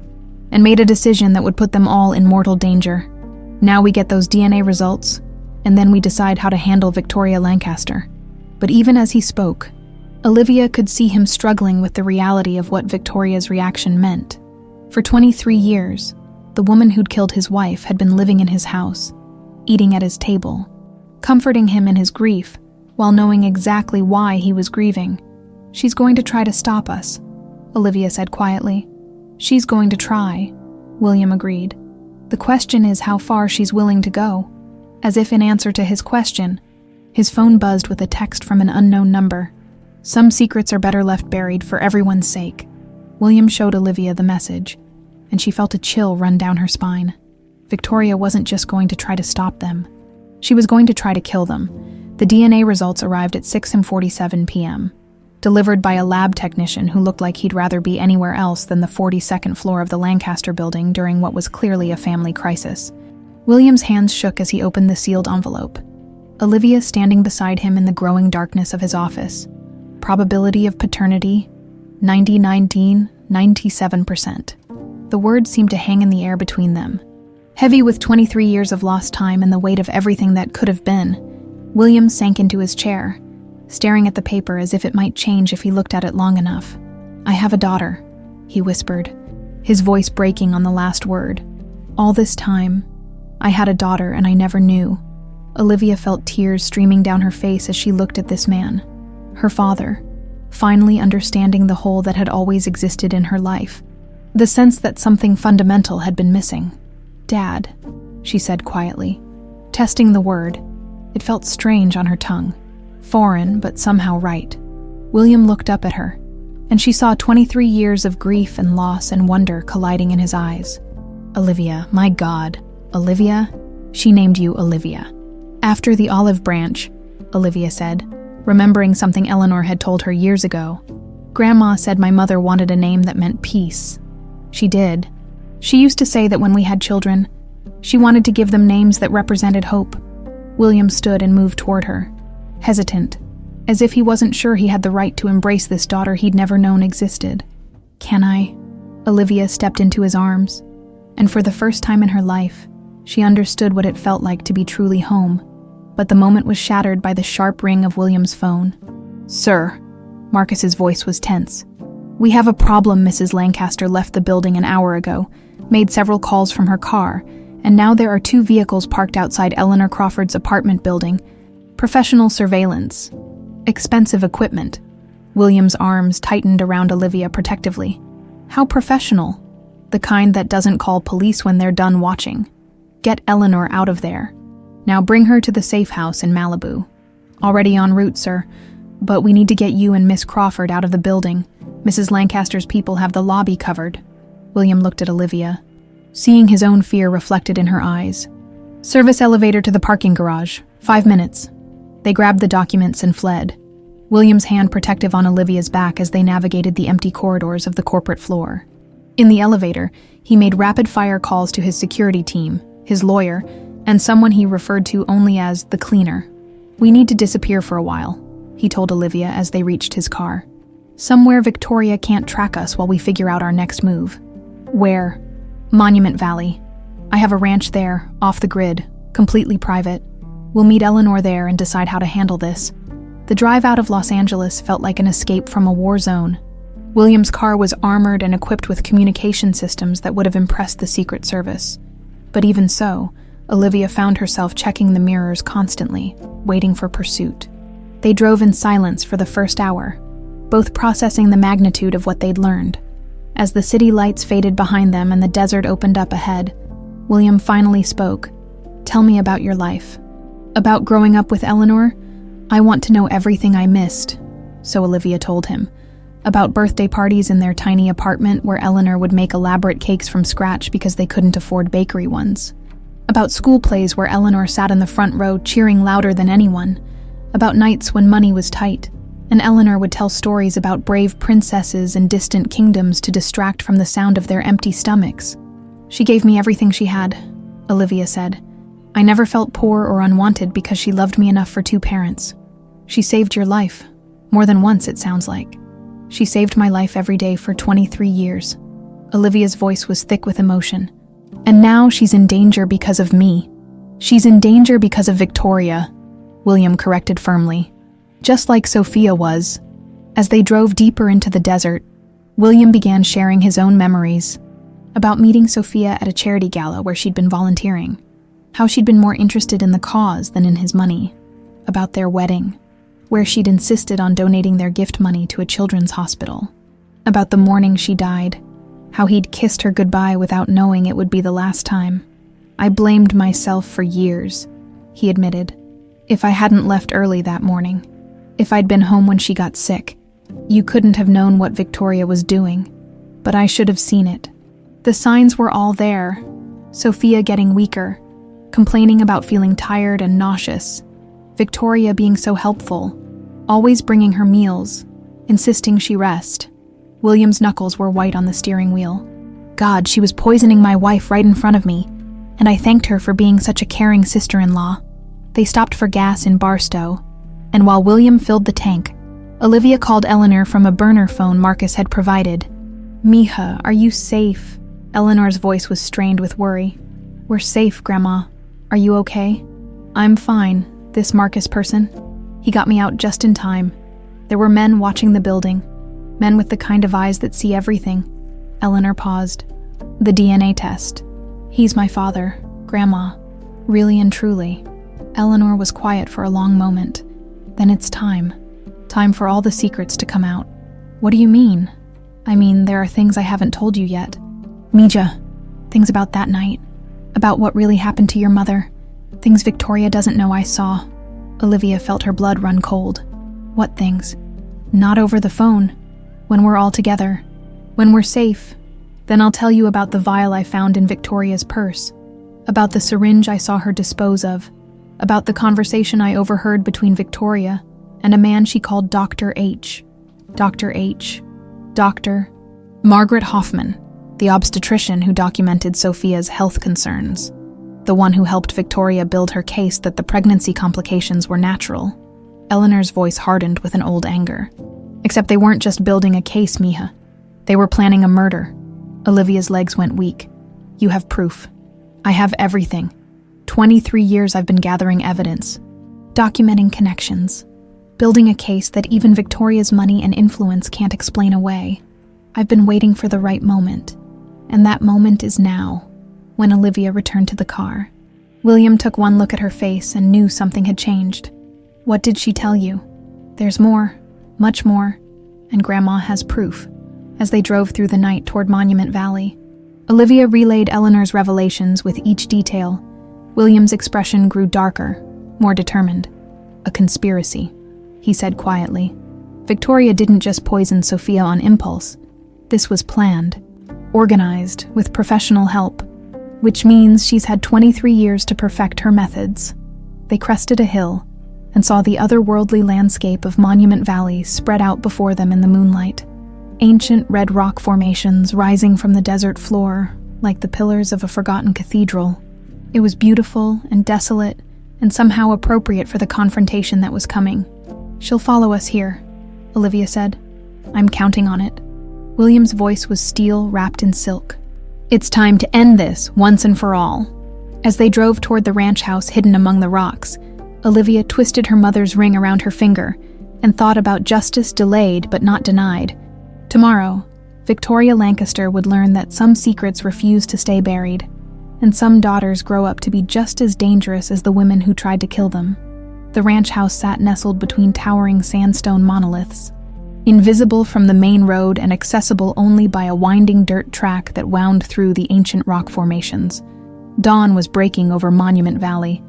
and made a decision that would put them all in mortal danger. Now we get those DNA results, and then we decide how to handle Victoria Lancaster. But even as he spoke, Olivia could see him struggling with the reality of what Victoria's reaction meant. For 23 years, the woman who'd killed his wife had been living in his house, eating at his table, comforting him in his grief, while knowing exactly why he was grieving. "She's going to try to stop us," Olivia said quietly. "She's going to try," William agreed. "The question is how far she's willing to go." As if in answer to his question, his phone buzzed with a text from an unknown number. "Some secrets are better left buried for everyone's sake." William showed Olivia the message, and she felt a chill run down her spine. Victoria wasn't just going to try to stop them. She was going to try to kill them. The DNA results arrived at 6:47 p.m., delivered by a lab technician who looked like he'd rather be anywhere else than the 42nd floor of the Lancaster building during what was clearly a family crisis. William's hands shook as he opened the sealed envelope. Olivia standing beside him in the growing darkness of his office. Probability of paternity, 97%. The words seemed to hang in the air between them. Heavy with 23 years of lost time and the weight of everything that could have been, William sank into his chair, staring at the paper as if it might change if he looked at it long enough. "I have a daughter," he whispered, his voice breaking on the last word. "All this time, I had a daughter and I never knew." Olivia felt tears streaming down her face as she looked at this man, her father, finally understanding the hole that had always existed in her life, the sense that something fundamental had been missing. "Dad," she said quietly, testing the word. It felt strange on her tongue, foreign but somehow right. William looked up at her, and she saw 23 years of grief and loss and wonder colliding in his eyes. "Olivia, my God, Olivia?" She named you Olivia. "After the olive branch," Olivia said, remembering something Eleanor had told her years ago. "Grandma said my mother wanted a name that meant peace." She did. She used to say that when we had children, she wanted to give them names that represented hope. William stood and moved toward her, hesitant, as if he wasn't sure he had the right to embrace this daughter he'd never known existed. "Can I?" Olivia stepped into his arms, and for the first time in her life, she understood what it felt like to be truly home. But the moment was shattered by the sharp ring of William's phone. "Sir," Marcus's voice was tense. "We have a problem. Mrs. Lancaster left the building an hour ago, made several calls from her car, and now there are 2 vehicles parked outside Eleanor Crawford's apartment building. Professional surveillance. Expensive equipment." William's arms tightened around Olivia protectively. "How professional? The kind that doesn't call police when they're done watching. Get Eleanor out of there. Now bring her to the safe house in Malibu." "Already en route, sir. But we need to get you and Miss Crawford out of the building. Mrs. Lancaster's people have the lobby covered." William looked at Olivia, seeing his own fear reflected in her eyes. "Service elevator to the parking garage. 5 minutes." They grabbed the documents and fled. William's hand protective on Olivia's back as they navigated the empty corridors of the corporate floor. In the elevator, he made rapid-fire calls to his security team, his lawyer, and someone he referred to only as the cleaner. "We need to disappear for a while," he told Olivia as they reached his car. "Somewhere Victoria can't track us while we figure out our next move." "Where?" "Monument Valley. I have a ranch there, off the grid, completely private. We'll meet Eleanor there and decide how to handle this." The drive out of Los Angeles felt like an escape from a war zone. William's car was armored and equipped with communication systems that would have impressed the Secret Service. But even so, Olivia found herself checking the mirrors constantly, waiting for pursuit. They drove in silence for the first hour, both processing the magnitude of what they'd learned. As the city lights faded behind them and the desert opened up ahead, William finally spoke. "Tell me about your life." "About growing up with Eleanor? I want to know everything I missed," so Olivia told him. About birthday parties in their tiny apartment where Eleanor would make elaborate cakes from scratch because they couldn't afford bakery ones. About school plays where Eleanor sat in the front row cheering louder than anyone. About nights when money was tight, and Eleanor would tell stories about brave princesses and distant kingdoms to distract from the sound of their empty stomachs. "She gave me everything she had," Olivia said. "I never felt poor or unwanted because she loved me enough for 2 parents. She saved your life. More than once, it sounds like. She saved my life every day for 23 years. Olivia's voice was thick with emotion. "And now she's in danger because of me. She's in danger because of Victoria," William corrected firmly. "Just like Sophia was." As they drove deeper into the desert, William began sharing his own memories. About meeting Sophia at a charity gala where she'd been volunteering. How she'd been more interested in the cause than in his money. About their wedding, where she'd insisted on donating their gift money to a children's hospital. About the morning she died, how he'd kissed her goodbye without knowing it would be the last time. "I blamed myself for years," he admitted. "If I hadn't left early that morning, if I'd been home when she got sick, you couldn't have known what Victoria was doing. But I should have seen it. The signs were all there. Sophia getting weaker, complaining about feeling tired and nauseous. Victoria being so helpful, always bringing her meals, insisting she rest." William's knuckles were white on the steering wheel. "God, she was poisoning my wife right in front of me, and I thanked her for being such a caring sister-in-law." They stopped for gas in Barstow, and while William filled the tank, Olivia called Eleanor from a burner phone Marcus had provided. "Mija, are you safe?" Eleanor's voice was strained with worry. "We're safe, Grandma. Are you okay?" "I'm fine. This Marcus person, he got me out just in time. There were men watching the building, men with the kind of eyes that see everything." Eleanor paused. "The DNA test. He's my father, Grandma. Really and truly." Eleanor was quiet for a long moment. "Then it's time. Time for all the secrets to come out." "What do you mean?" "I mean, there are things I haven't told you yet. Mija, things about that night. About what really happened to your mother. Things Victoria doesn't know I saw." Olivia felt her blood run cold. "What things?" "Not over the phone. When we're all together. When we're safe. Then I'll tell you about the vial I found in Victoria's purse. About the syringe I saw her dispose of. About the conversation I overheard between Victoria and a man she called Dr. H. Dr. H. Dr. Margaret Hoffman, the obstetrician who documented Sophia's health concerns. The one who helped Victoria build her case that the pregnancy complications were natural." Eleanor's voice hardened with an old anger. "Except they weren't just building a case, Mija. They were planning a murder." Olivia's legs went weak. "You have proof." "I have everything. 23 years I've been gathering evidence, documenting connections, building a case that even Victoria's money and influence can't explain away. I've been waiting for the right moment, and that moment is now." When Olivia returned to the car, William took one look at her face and knew something had changed. "What did she tell you?" "There's more, much more, and Grandma has proof." As they drove through the night toward Monument Valley, Olivia relayed Eleanor's revelations with each detail. William's expression grew darker, more determined. "A conspiracy," he said quietly. "Victoria didn't just poison Sophia on impulse. This was planned, organized, with professional help. Which means she's had 23 years to perfect her methods." They crested a hill, and saw the otherworldly landscape of Monument Valley spread out before them in the moonlight. Ancient red rock formations rising from the desert floor, like the pillars of a forgotten cathedral. It was beautiful and desolate, and somehow appropriate for the confrontation that was coming. "She'll follow us here," Olivia said. "I'm counting on it." William's voice was steel wrapped in silk. "It's time to end this, once and for all." As they drove toward the ranch house hidden among the rocks, Olivia twisted her mother's ring around her finger and thought about justice delayed but not denied. Tomorrow, Victoria Lancaster would learn that some secrets refuse to stay buried, and some daughters grow up to be just as dangerous as the women who tried to kill them. The ranch house sat nestled between towering sandstone monoliths, invisible from the main road and accessible only by a winding dirt track that wound through the ancient rock formations. Dawn was breaking over Monument Valley,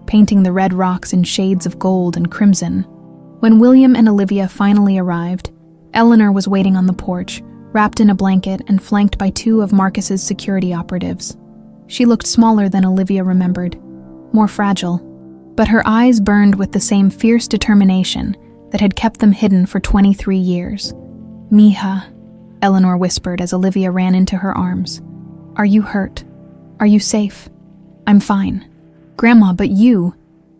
painting the red rocks in shades of gold and crimson. When William and Olivia finally arrived, Eleanor was waiting on the porch, wrapped in a blanket and flanked by two of Marcus's security operatives. She looked smaller than Olivia remembered, more fragile, but her eyes burned with the same fierce determination that had kept them hidden for 23 years. "Mija," Eleanor whispered as Olivia ran into her arms. "Are you hurt? Are you safe?" "I'm fine." "Grandma, but you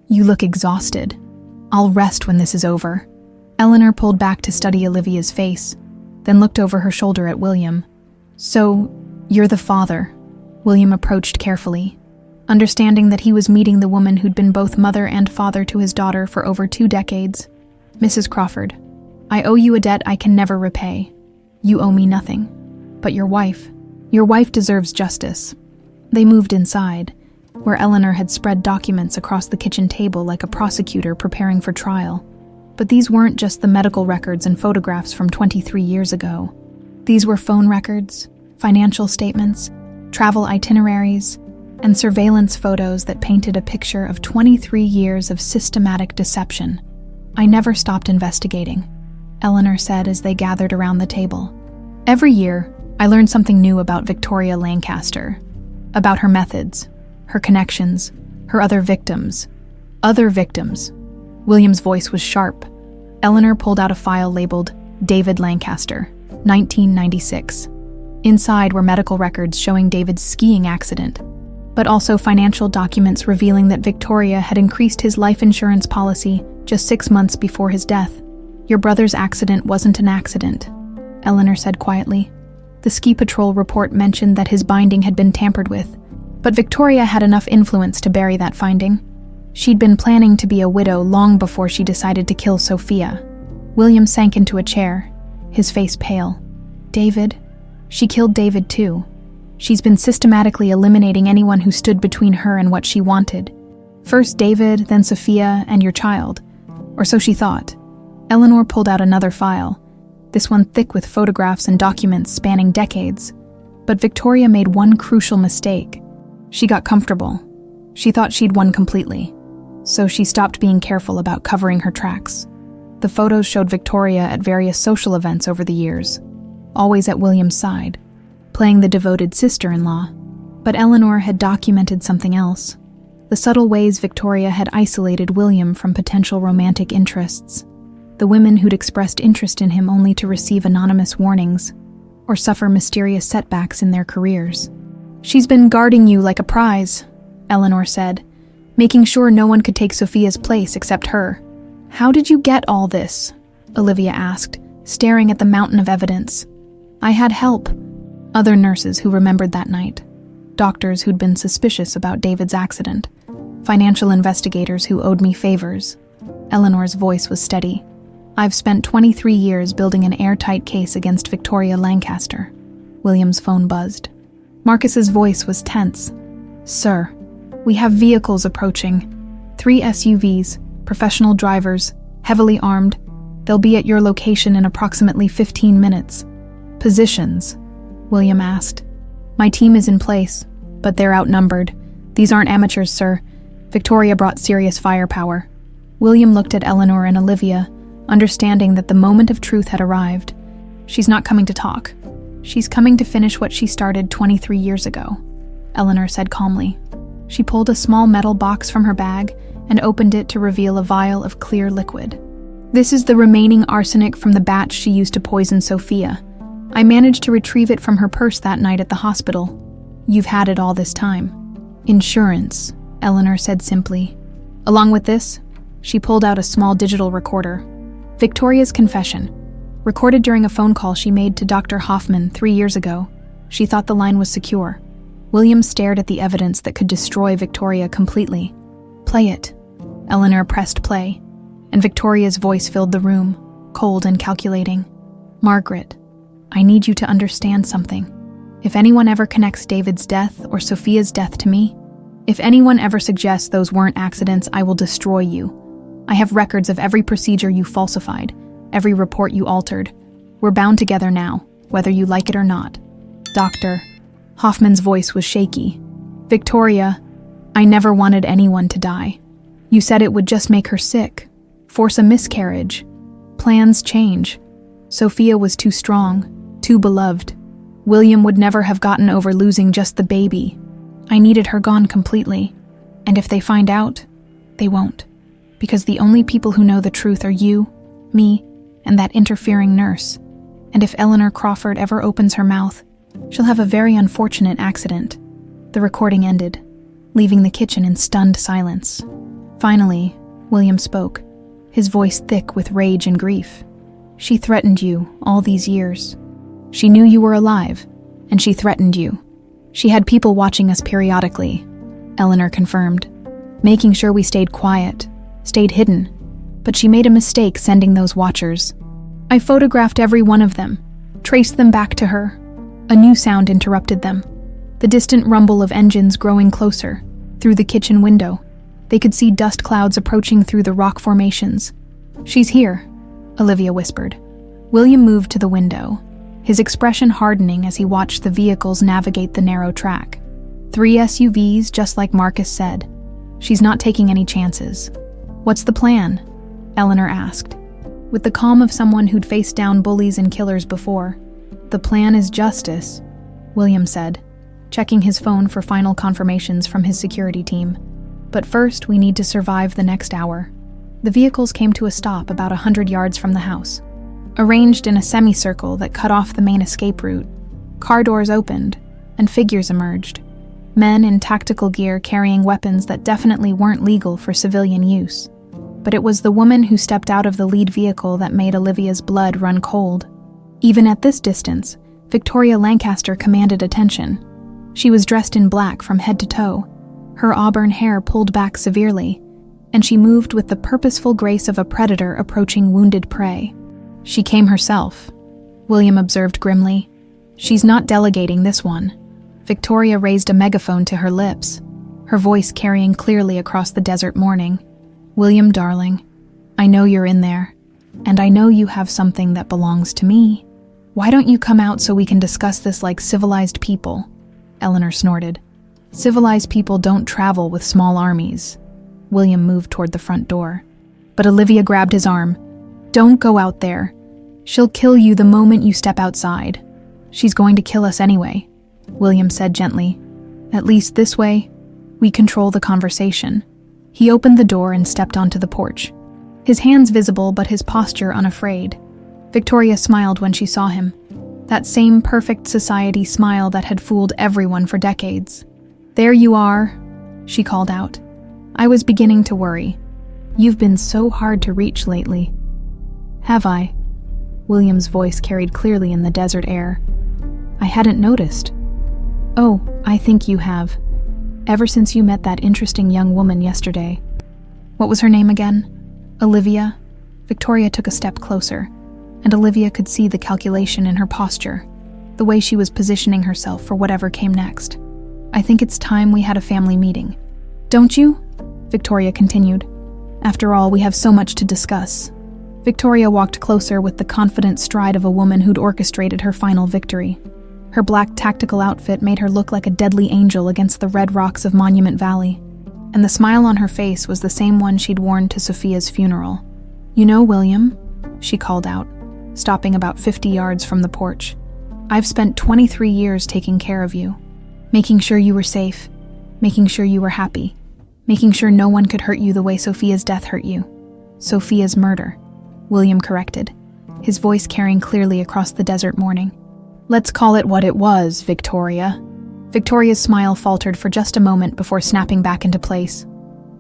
look exhausted." "I'll rest when this is over." Eleanor pulled back to study Olivia's face, then looked over her shoulder at William. "So, you're the father." William approached carefully, understanding that he was meeting the woman who'd been both mother and father to his daughter for over 2 decades. "Mrs. Crawford, I owe you a debt I can never repay. You owe me nothing. But your wife deserves justice." They moved inside, where Eleanor had spread documents across the kitchen table like a prosecutor preparing for trial. But these weren't just the medical records and photographs from 23 years ago. These were phone records, financial statements, travel itineraries, and surveillance photos that painted a picture of 23 years of systematic deception. "I never stopped investigating," Eleanor said as they gathered around the table. "Every year, I learned something new about Victoria Lancaster, about her methods, her connections, her other victims. Other victims." William's voice was sharp. Eleanor pulled out a file labeled David Lancaster, 1996. Inside were medical records showing David's skiing accident, but also financial documents revealing that Victoria had increased his life insurance policy just 6 months before his death. "Your brother's accident wasn't an accident," Eleanor said quietly. "The ski patrol report mentioned that his binding had been tampered with, but Victoria had enough influence to bury that finding. She'd been planning to be a widow long before she decided to kill Sophia." William sank into a chair, his face pale. "David? She killed David too. She's been systematically eliminating anyone who stood between her and what she wanted. First David, then Sophia, and your child. Or so she thought." Eleanor pulled out another file, this one thick with photographs and documents spanning decades. But Victoria made one crucial mistake. She got comfortable. She thought she'd won completely. So she stopped being careful about covering her tracks. The photos showed Victoria at various social events over the years, always at William's side, playing the devoted sister-in-law. But Eleanor had documented something else. The subtle ways Victoria had isolated William from potential romantic interests. The women who'd expressed interest in him only to receive anonymous warnings or suffer mysterious setbacks in their careers. "She's been guarding you like a prize," Eleanor said, "making sure no one could take Sophia's place except her." "How did you get all this?" Olivia asked, staring at the mountain of evidence. "I had help." Other nurses who remembered that night. Doctors who'd been suspicious about David's accident. Financial investigators who owed me favors. Eleanor's voice was steady. "I've spent 23 years building an airtight case against Victoria Lancaster." William's phone buzzed. Marcus's voice was tense. "Sir, we have vehicles approaching. 3 SUVs, professional drivers, heavily armed. They'll be at your location in approximately 15 minutes. Positions?" William asked. "My team is in place, but they're outnumbered. These aren't amateurs, sir. Victoria brought serious firepower." William looked at Eleanor and Olivia, understanding that the moment of truth had arrived. "She's not coming to talk. She's coming to finish what she started 23 years ago," Eleanor said calmly. She pulled a small metal box from her bag and opened it to reveal a vial of clear liquid. "This is the remaining arsenic from the batch she used to poison Sophia. I managed to retrieve it from her purse that night at the hospital. You've had it all this time." "Insurance," Eleanor said simply. Along with this, she pulled out a small digital recorder. Victoria's confession, recorded during a phone call she made to Dr. Hoffman 3 years ago. She thought the line was secure. William stared at the evidence that could destroy Victoria completely. "Play it." Eleanor pressed play, and Victoria's voice filled the room, cold and calculating. "Margaret, I need you to understand something. If anyone ever connects David's death or Sophia's death to me, if anyone ever suggests those weren't accidents, I will destroy you. I have records of every procedure you falsified, every report you altered. We're bound together now, whether you like it or not." "Doctor," Hoffman's voice was shaky. "Victoria, I never wanted anyone to die. You said it would just make her sick, force a miscarriage. Plans change. Sophia was too strong, too beloved. William would never have gotten over losing just the baby. I needed her gone completely. And if they find out, they won't. Because the only people who know the truth are you, me, and that interfering nurse. And if Eleanor Crawford ever opens her mouth, she'll have a very unfortunate accident." The recording ended, leaving the kitchen in stunned silence. Finally, William spoke, his voice thick with rage and grief. "She threatened you all these years. She knew you were alive, and she threatened you. She had people watching us periodically," Eleanor confirmed, "making sure we stayed quiet, stayed hidden. But she made a mistake sending those watchers. I photographed every one of them, traced them back to her." A new sound interrupted them, the distant rumble of engines growing closer. Through the kitchen window, they could see dust clouds approaching through the rock formations. "She's here," Olivia whispered. William moved to the window, his expression hardening as he watched the vehicles navigate the narrow track. 3 SUVs, just like Marcus said. "She's not taking any chances." "What's the plan?" Eleanor asked, with the calm of someone who'd faced down bullies and killers before. "The plan is justice," William said, checking his phone for final confirmations from his security team. "But first, we need to survive the next hour." The vehicles came to a stop about 100 yards from the house, arranged in a semicircle that cut off the main escape route. Car doors opened, and figures emerged. Men in tactical gear carrying weapons that definitely weren't legal for civilian use. But it was the woman who stepped out of the lead vehicle that made Olivia's blood run cold. Even at this distance, Victoria Lancaster commanded attention. She was dressed in black from head to toe, her auburn hair pulled back severely, and she moved with the purposeful grace of a predator approaching wounded prey. "She came herself," William observed grimly. "She's not delegating this one." Victoria raised a megaphone to her lips, her voice carrying clearly across the desert morning. "William, darling, I know you're in there, and I know you have something that belongs to me. Why don't you come out so we can discuss this like civilized people?" Eleanor snorted. "Civilized people don't travel with small armies." William moved toward the front door, but Olivia grabbed his arm. "Don't go out there. She'll kill you the moment you step outside." "She's going to kill us anyway," William said gently. "At least this way, we control the conversation." He opened the door and stepped onto the porch, his hands visible but his posture unafraid. Victoria smiled when she saw him, that same perfect society smile that had fooled everyone for decades. "There you are," she called out. "I was beginning to worry. You've been so hard to reach lately." "Have I?" William's voice carried clearly in the desert air. "I hadn't noticed." "Oh, I think you have. Ever since you met that interesting young woman yesterday." "What was her name again?" "Olivia." Victoria took a step closer, and Olivia could see the calculation in her posture, the way she was positioning herself for whatever came next. "I think it's time we had a family meeting." "Don't you?" Victoria continued. "After all, we have so much to discuss." Victoria walked closer with the confident stride of a woman who'd orchestrated her final victory. Her black tactical outfit made her look like a deadly angel against the red rocks of Monument Valley, and the smile on her face was the same one she'd worn to Sophia's funeral. "You know, William," she called out, stopping about 50 yards from the porch, "I've spent 23 years taking care of you, making sure you were safe, making sure you were happy, making sure no one could hurt you the way Sophia's death hurt you. Sophia's murder, William corrected, his voice carrying clearly across the desert morning. Let's call it what it was, Victoria. Victoria's smile faltered for just a moment before snapping back into place.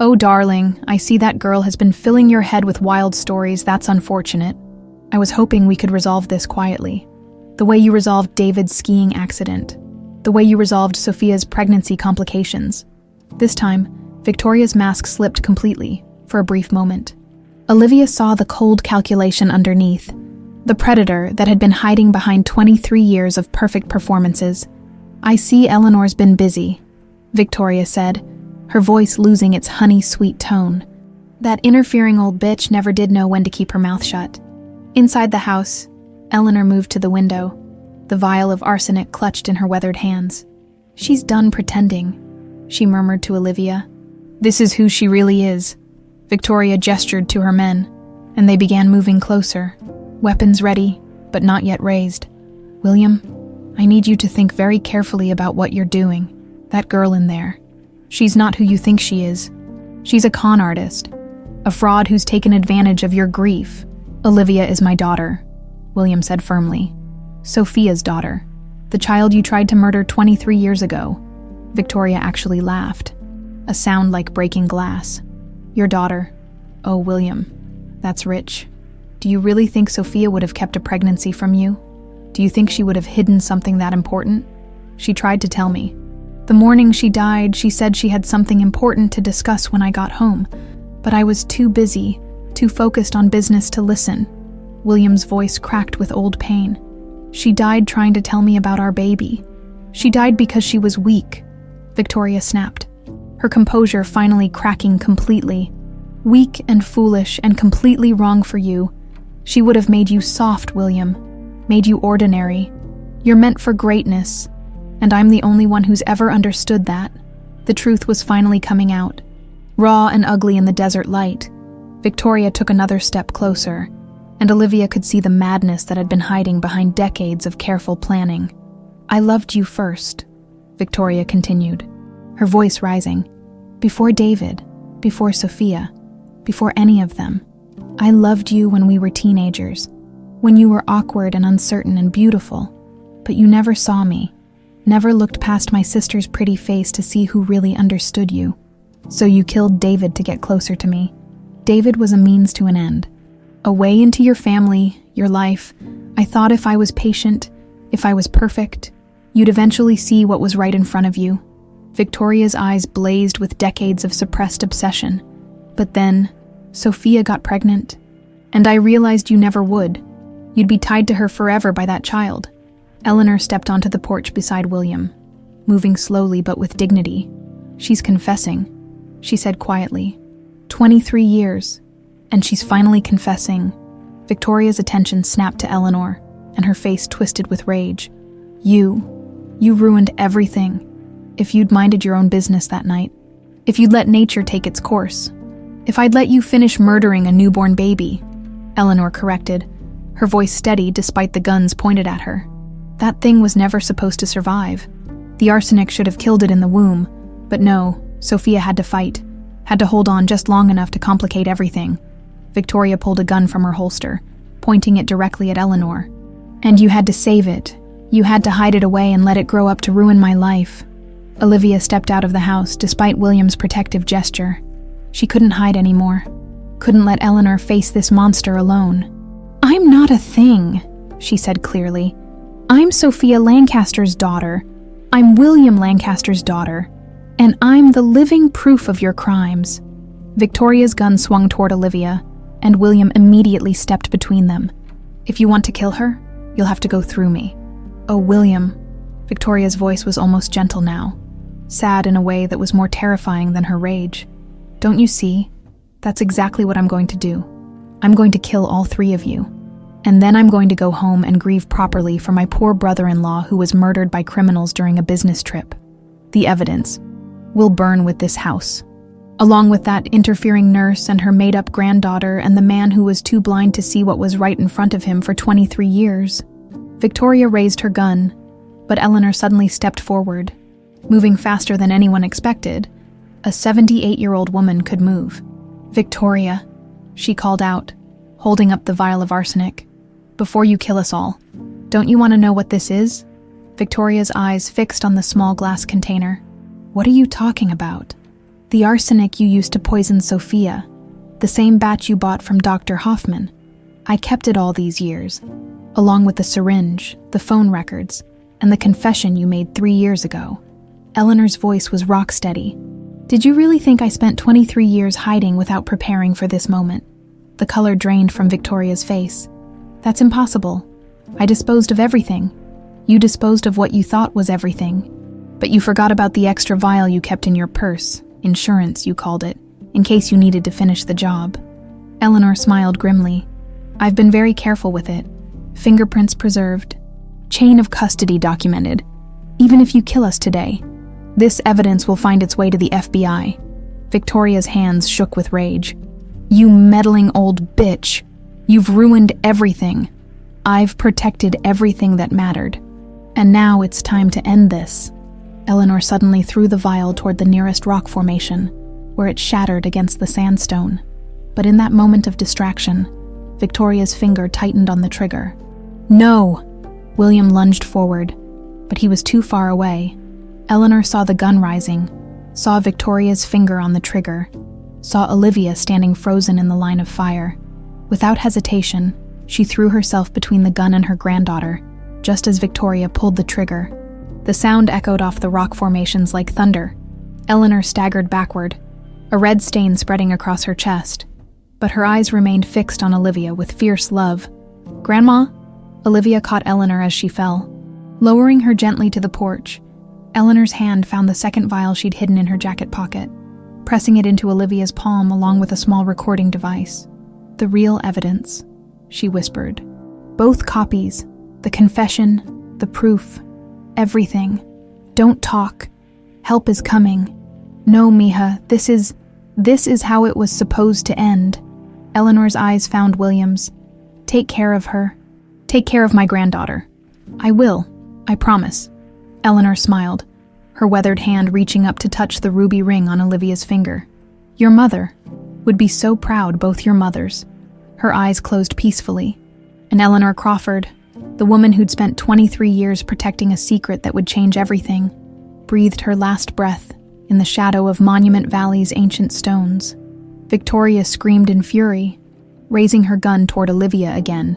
Oh, darling, I see that girl has been filling your head with wild stories. That's unfortunate. I was hoping we could resolve this quietly. The way you resolved David's skiing accident. The way you resolved Sophia's pregnancy complications. This time, Victoria's mask slipped completely, for a brief moment. Olivia saw the cold calculation underneath, the predator that had been hiding behind 23 years of perfect performances. I see Eleanor's been busy, Victoria said, her voice losing its honey-sweet tone. That interfering old bitch never did know when to keep her mouth shut. Inside the house, Eleanor moved to the window, the vial of arsenic clutched in her weathered hands. She's done pretending, she murmured to Olivia. This is who she really is. Victoria gestured to her men, and they began moving closer, weapons ready, but not yet raised. William, I need you to think very carefully about what you're doing. That girl in there. She's not who you think she is. She's a con artist, a fraud who's taken advantage of your grief. Olivia is my daughter, William said firmly. Sophia's daughter, the child you tried to murder 23 years ago. Victoria actually laughed, a sound like breaking glass. Your daughter. Oh, William, that's rich. Do you really think Sophia would have kept a pregnancy from you? Do you think she would have hidden something that important? She tried to tell me. The morning she died, she said she had something important to discuss when I got home, but I was too busy, too focused on business to listen. William's voice cracked with old pain. She died trying to tell me about our baby. She died because she was weak, Victoria snapped, her composure finally cracking completely. Weak and foolish and completely wrong for you. She would have made you soft, William, made you ordinary. You're meant for greatness, and I'm the only one who's ever understood that. The truth was finally coming out. Raw and ugly in the desert light, Victoria took another step closer, and Olivia could see the madness that had been hiding behind decades of careful planning. I loved you first, Victoria continued, her voice rising. Before David, before Sophia, before any of them. I loved you when we were teenagers, when you were awkward and uncertain and beautiful, but you never saw me, never looked past my sister's pretty face to see who really understood you. So you killed David to get closer to me. David was a means to an end. A way into your family, your life. I thought if I was patient, if I was perfect, you'd eventually see what was right in front of you. Victoria's eyes blazed with decades of suppressed obsession. But then, Sophia got pregnant, and I realized you never would. You'd be tied to her forever by that child. Eleanor stepped onto the porch beside William, moving slowly but with dignity. She's confessing, she said quietly. 23 years, and she's finally confessing. Victoria's attention snapped to Eleanor, and her face twisted with rage. You ruined everything. If you'd minded your own business that night, if you'd let nature take its course, if I'd let you finish murdering a newborn baby, Eleanor corrected, her voice steady despite the guns pointed at her. That thing was never supposed to survive. The arsenic should have killed it in the womb, but no, Sophia had to fight, had to hold on just long enough to complicate everything. Victoria pulled a gun from her holster, pointing it directly at Eleanor. And you had to save it. You had to hide it away and let it grow up to ruin my life. Olivia stepped out of the house despite William's protective gesture. She couldn't hide anymore. Couldn't let Eleanor face this monster alone. I'm not a thing, she said clearly. I'm Sophia Lancaster's daughter. I'm William Lancaster's daughter. And I'm the living proof of your crimes. Victoria's gun swung toward Olivia, and William immediately stepped between them. If you want to kill her, you'll have to go through me. Oh, William. Victoria's voice was almost gentle now, sad in a way that was more terrifying than her rage. Don't you see? That's exactly what I'm going to do. I'm going to kill all three of you. And then I'm going to go home and grieve properly for my poor brother-in-law who was murdered by criminals during a business trip. The evidence will burn with this house, along with that interfering nurse and her made-up granddaughter and the man who was too blind to see what was right in front of him for 23 years. Victoria raised her gun, but Eleanor suddenly stepped forward. moving faster than anyone expected. A 78-year-old woman could move. "Victoria," she called out, holding up the vial of arsenic. "Before you kill us all, don't you want to know what this is?" Victoria's eyes fixed on the small glass container. "What are you talking about?" "The arsenic you used to poison Sophia, the same batch you bought from Dr. Hoffman. I kept it all these years, along with the syringe, the phone records, and the confession you made 3 years ago." Eleanor's voice was rock steady. "Did you really think I spent 23 years hiding without preparing for this moment?" The color drained from Victoria's face. "That's impossible. I disposed of everything. You disposed of what you thought was everything. But you forgot about the extra vial you kept in your purse, insurance you called it, in case you needed to finish the job." Eleanor smiled grimly. "I've been very careful with it. Fingerprints preserved. Chain of custody documented. Even if you kill us today, this evidence will find its way to the FBI." Victoria's hands shook with rage. "You meddling old bitch. You've ruined everything. I've protected everything that mattered. And now it's time to end this." Eleanor suddenly threw the vial toward the nearest rock formation, where it shattered against the sandstone. But in that moment of distraction, Victoria's finger tightened on the trigger. "No!" William lunged forward, but he was too far away. Eleanor saw the gun rising, saw Victoria's finger on the trigger, saw Olivia standing frozen in the line of fire. Without hesitation, she threw herself between the gun and her granddaughter, just as Victoria pulled the trigger. The sound echoed off the rock formations like thunder. Eleanor staggered backward, a red stain spreading across her chest, but her eyes remained fixed on Olivia with fierce love. "Grandma?" Olivia caught Eleanor as she fell. Lowering her gently to the porch, Eleanor's hand found the second vial she'd hidden in her jacket pocket, pressing it into Olivia's palm along with a small recording device. "The real evidence," she whispered. "Both copies, the confession, the proof, everything. Don't talk. Help is coming. No, Mija, this is how it was supposed to end." Eleanor's eyes found William's. "Take care of her. Take care of my granddaughter." "I will. I promise." Eleanor smiled, her weathered hand reaching up to touch the ruby ring on Olivia's finger. "Your mother would be so proud, both your mothers." Her eyes closed peacefully. And Eleanor Crawford, the woman who'd spent 23 years protecting a secret that would change everything, breathed her last breath in the shadow of Monument Valley's ancient stones. Victoria screamed in fury, raising her gun toward Olivia again,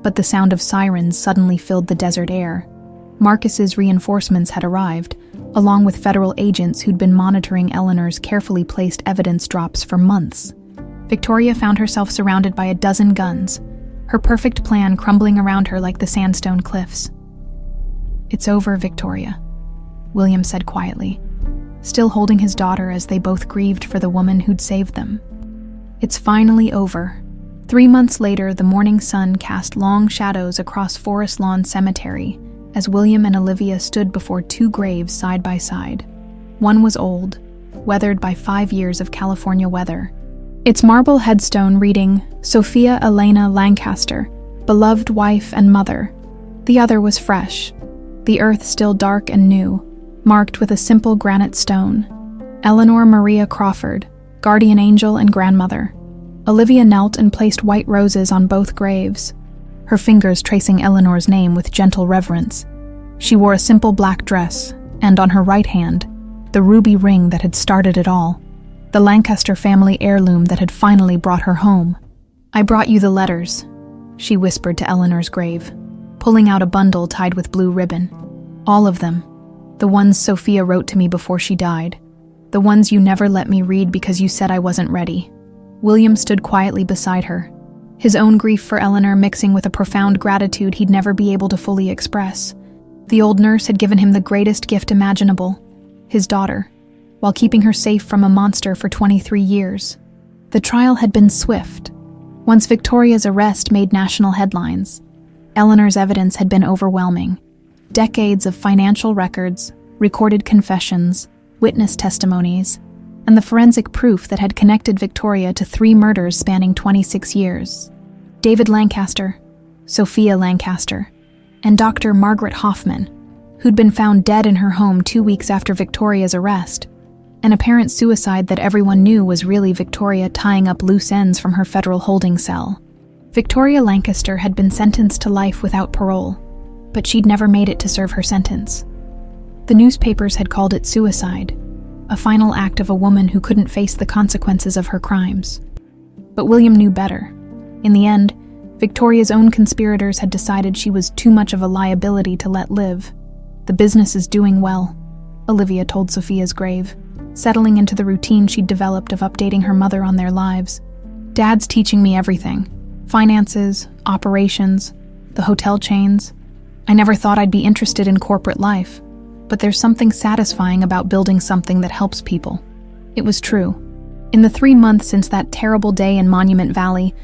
but the sound of sirens suddenly filled the desert air. Marcus's reinforcements had arrived, along with federal agents who'd been monitoring Eleanor's carefully placed evidence drops for months. Victoria found herself surrounded by a dozen guns, her perfect plan crumbling around her like the sandstone cliffs. "It's over, Victoria," William said quietly, still holding his daughter as they both grieved for the woman who'd saved them. "It's finally over." 3 months later, the morning sun cast long shadows across Forest Lawn Cemetery as William and Olivia stood before 2 graves side by side. One was old, weathered by 5 years of California weather, its marble headstone reading, "Sophia Elena Lancaster, beloved wife and mother." The other was fresh, the earth still dark and new, marked with a simple granite stone, "Eleanor Maria Crawford, guardian angel and grandmother." Olivia knelt and placed white roses on both graves, her fingers tracing Eleanor's name with gentle reverence. She wore a simple black dress, and on her right hand, the ruby ring that had started it all, the Lancaster family heirloom that had finally brought her home. "I brought you the letters," she whispered to Eleanor's grave, pulling out a bundle tied with blue ribbon. "All of them. The ones Sophia wrote to me before she died. The ones you never let me read because you said I wasn't ready." William stood quietly beside her, his own grief for Eleanor mixing with a profound gratitude he'd never be able to fully express. The old nurse had given him the greatest gift imaginable, his daughter, while keeping her safe from a monster for 23 years. The trial had been swift. Once Victoria's arrest made national headlines, Eleanor's evidence had been overwhelming. Decades of financial records, recorded confessions, witness testimonies, and the forensic proof that had connected Victoria to 3 murders spanning 26 years. David Lancaster, Sophia Lancaster, and Dr. Margaret Hoffman, who'd been found dead in her home 2 weeks after Victoria's arrest. An apparent suicide that everyone knew was really Victoria tying up loose ends from her federal holding cell. Victoria Lancaster had been sentenced to life without parole, but she'd never made it to serve her sentence. The newspapers had called it suicide, a final act of a woman who couldn't face the consequences of her crimes. But William knew better. In the end, Victoria's own conspirators had decided she was too much of a liability to let live. "The business is doing well," Olivia told Sophia's grave, settling into the routine she'd developed of updating her mother on their lives. "Dad's teaching me everything. Finances, operations, the hotel chains. I never thought I'd be interested in corporate life, but there's something satisfying about building something that helps people." It was true. In the 3 months since that terrible day in Monument Valley,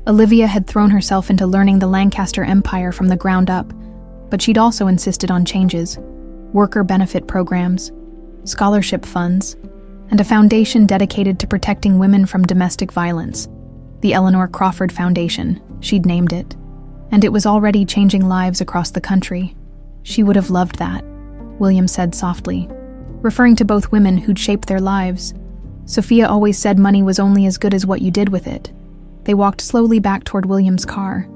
Olivia had thrown herself into learning the Lancaster Empire from the ground up, but she'd also insisted on changes: worker benefit programs, scholarship funds, and a foundation dedicated to protecting women from domestic violence. The Eleanor Crawford Foundation, she'd named it, and it was already changing lives across the country. She would have loved that, William said softly, referring to both women who'd shaped their lives. Sophia always said money was only as good as what you did with it. They walked slowly back toward William's car,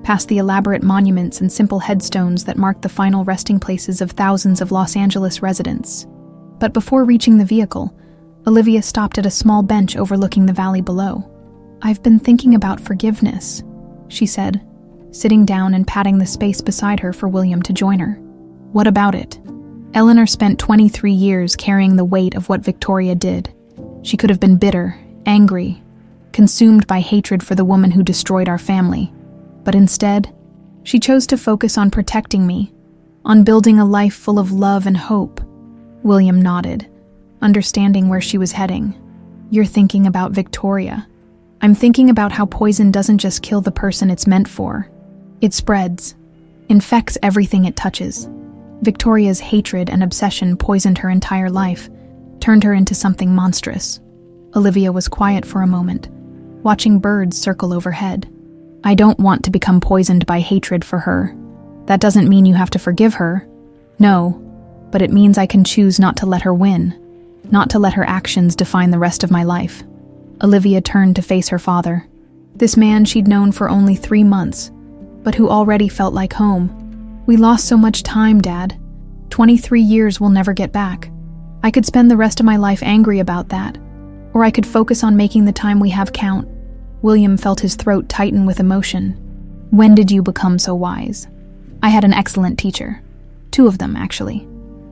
past the elaborate monuments and simple headstones that marked the final resting places of thousands of Los Angeles residents. But before reaching the vehicle, Olivia stopped at a small bench overlooking the valley below. "I've been thinking about forgiveness," she said, sitting down and patting the space beside her for William to join her. "What about it?" Eleanor spent 23 years carrying the weight of what Victoria did. She could have been bitter, angry, consumed by hatred for the woman who destroyed our family. But instead, she chose to focus on protecting me, on building a life full of love and hope. William nodded, understanding where she was heading. "You're thinking about Victoria. I'm thinking about how poison doesn't just kill the person it's meant for. It spreads, infects everything it touches. Victoria's hatred and obsession poisoned her entire life, turned her into something monstrous." Olivia was quiet for a moment, watching birds circle overhead. "I don't want to become poisoned by hatred for her. That doesn't mean you have to forgive her. No, but it means I can choose not to let her win, not to let her actions define the rest of my life." Olivia turned to face her father, this man she'd known for only 3 months, but who already felt like home. "We lost so much time, Dad. 23 years we'll never get back. I could spend the rest of my life angry about that, or I could focus on making the time we have count." William felt his throat tighten with emotion. "When did you become so wise?" "I had an excellent teacher. 2 of them, actually."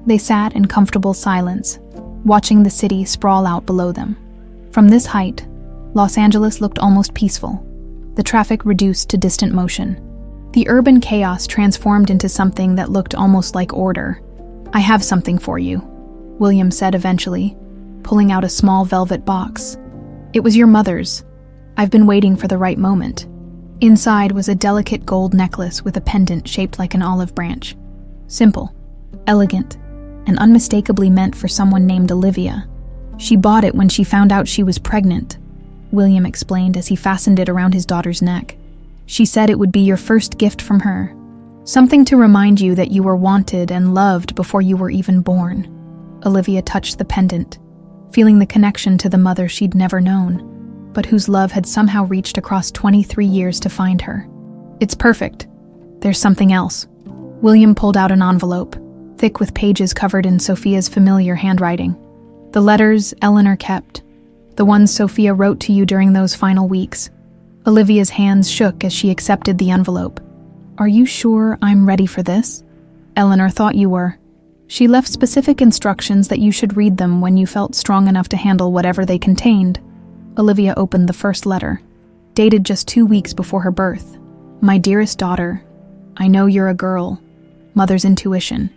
They sat in comfortable silence, watching the city sprawl out below them. From this height, Los Angeles looked almost peaceful, the traffic reduced to distant motion. The urban chaos transformed into something that looked almost like order. "I have something for you," William said eventually, pulling out a small velvet box. "It was your mother's. I've been waiting for the right moment." Inside was a delicate gold necklace with a pendant shaped like an olive branch. Simple, elegant, and unmistakably meant for someone named Olivia. "She bought it when she found out she was pregnant," William explained as he fastened it around his daughter's neck. "She said it would be your first gift from her. Something to remind you that you were wanted and loved before you were even born." Olivia touched the pendant, feeling the connection to the mother she'd never known, but whose love had somehow reached across 23 years to find her. "It's perfect. There's something else." William pulled out an envelope, thick with pages covered in Sophia's familiar handwriting. The letters Eleanor kept, the ones Sophia wrote to you during those final weeks. Olivia's hands shook as she accepted the envelope. "Are you sure I'm ready for this?" "Eleanor thought you were. She left specific instructions that you should read them when you felt strong enough to handle whatever they contained." Olivia opened the first letter, dated just 2 weeks before her birth. "My dearest daughter, I know you're a girl. Mother's intuition.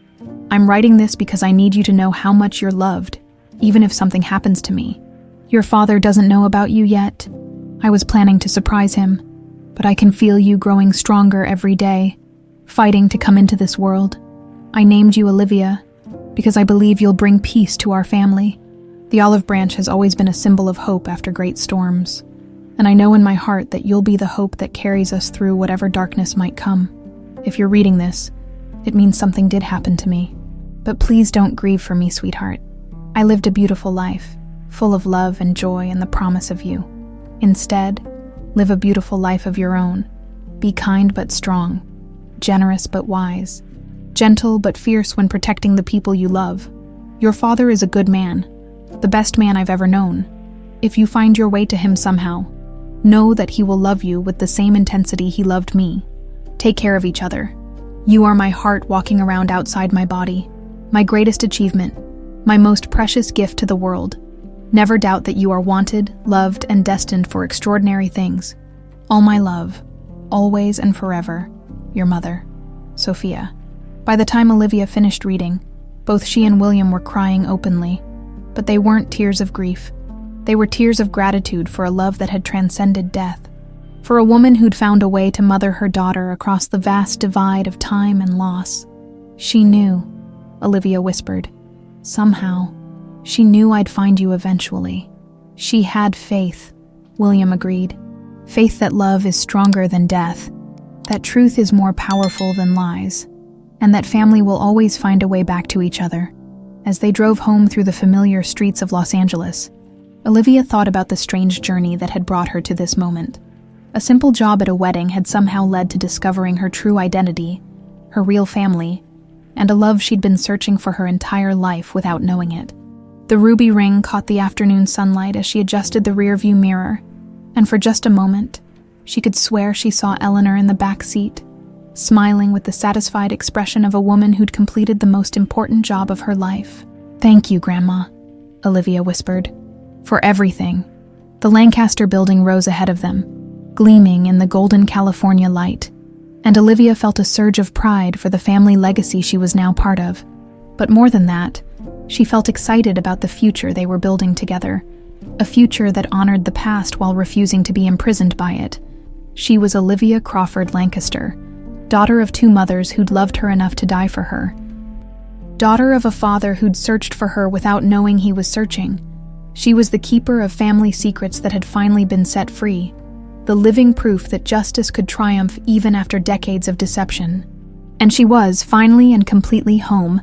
I'm writing this because I need you to know how much you're loved, even if something happens to me. Your father doesn't know about you yet. I was planning to surprise him, but I can feel you growing stronger every day, fighting to come into this world. I named you Olivia because I believe you'll bring peace to our family. The olive branch has always been a symbol of hope after great storms, and I know in my heart that you'll be the hope that carries us through whatever darkness might come. If you're reading this, it means something did happen to me. But please don't grieve for me, sweetheart. I lived a beautiful life, full of love and joy and the promise of you. Instead, live a beautiful life of your own. Be kind but strong, generous but wise, gentle but fierce when protecting the people you love. Your father is a good man, the best man I've ever known. If you find your way to him somehow, know that he will love you with the same intensity he loved me. Take care of each other. You are my heart walking around outside my body, my greatest achievement, my most precious gift to the world. Never doubt that you are wanted, loved, and destined for extraordinary things. All my love, always and forever, your mother, Sophia. By the time Olivia finished reading, both she and William were crying openly, but they weren't tears of grief. They were tears of gratitude for a love that had transcended death, for a woman who'd found a way to mother her daughter across the vast divide of time and loss. She knew, Olivia whispered. Somehow, she knew I'd find you eventually. She had faith, William agreed. Faith that love is stronger than death, that truth is more powerful than lies, and that family will always find a way back to each other. As they drove home through the familiar streets of Los Angeles, Olivia thought about the strange journey that had brought her to this moment. A simple job at a wedding had somehow led to discovering her true identity, her real family, and a love she'd been searching for her entire life without knowing it. The ruby ring caught the afternoon sunlight as she adjusted the rearview mirror, and for just a moment, she could swear she saw Eleanor in the back seat, smiling with the satisfied expression of a woman who'd completed the most important job of her life. "Thank you, Grandma," Olivia whispered, "for everything." The Lancaster building rose ahead of them, gleaming in the golden California light, and Olivia felt a surge of pride for the family legacy she was now part of. But more than that, she felt excited about the future they were building together, a future that honored the past while refusing to be imprisoned by it. She was Olivia Crawford Lancaster, daughter of two mothers who'd loved her enough to die for her, daughter of a father who'd searched for her without knowing he was searching. She was the keeper of family secrets that had finally been set free, the living proof that justice could triumph even after decades of deception. And she was, finally and completely, home,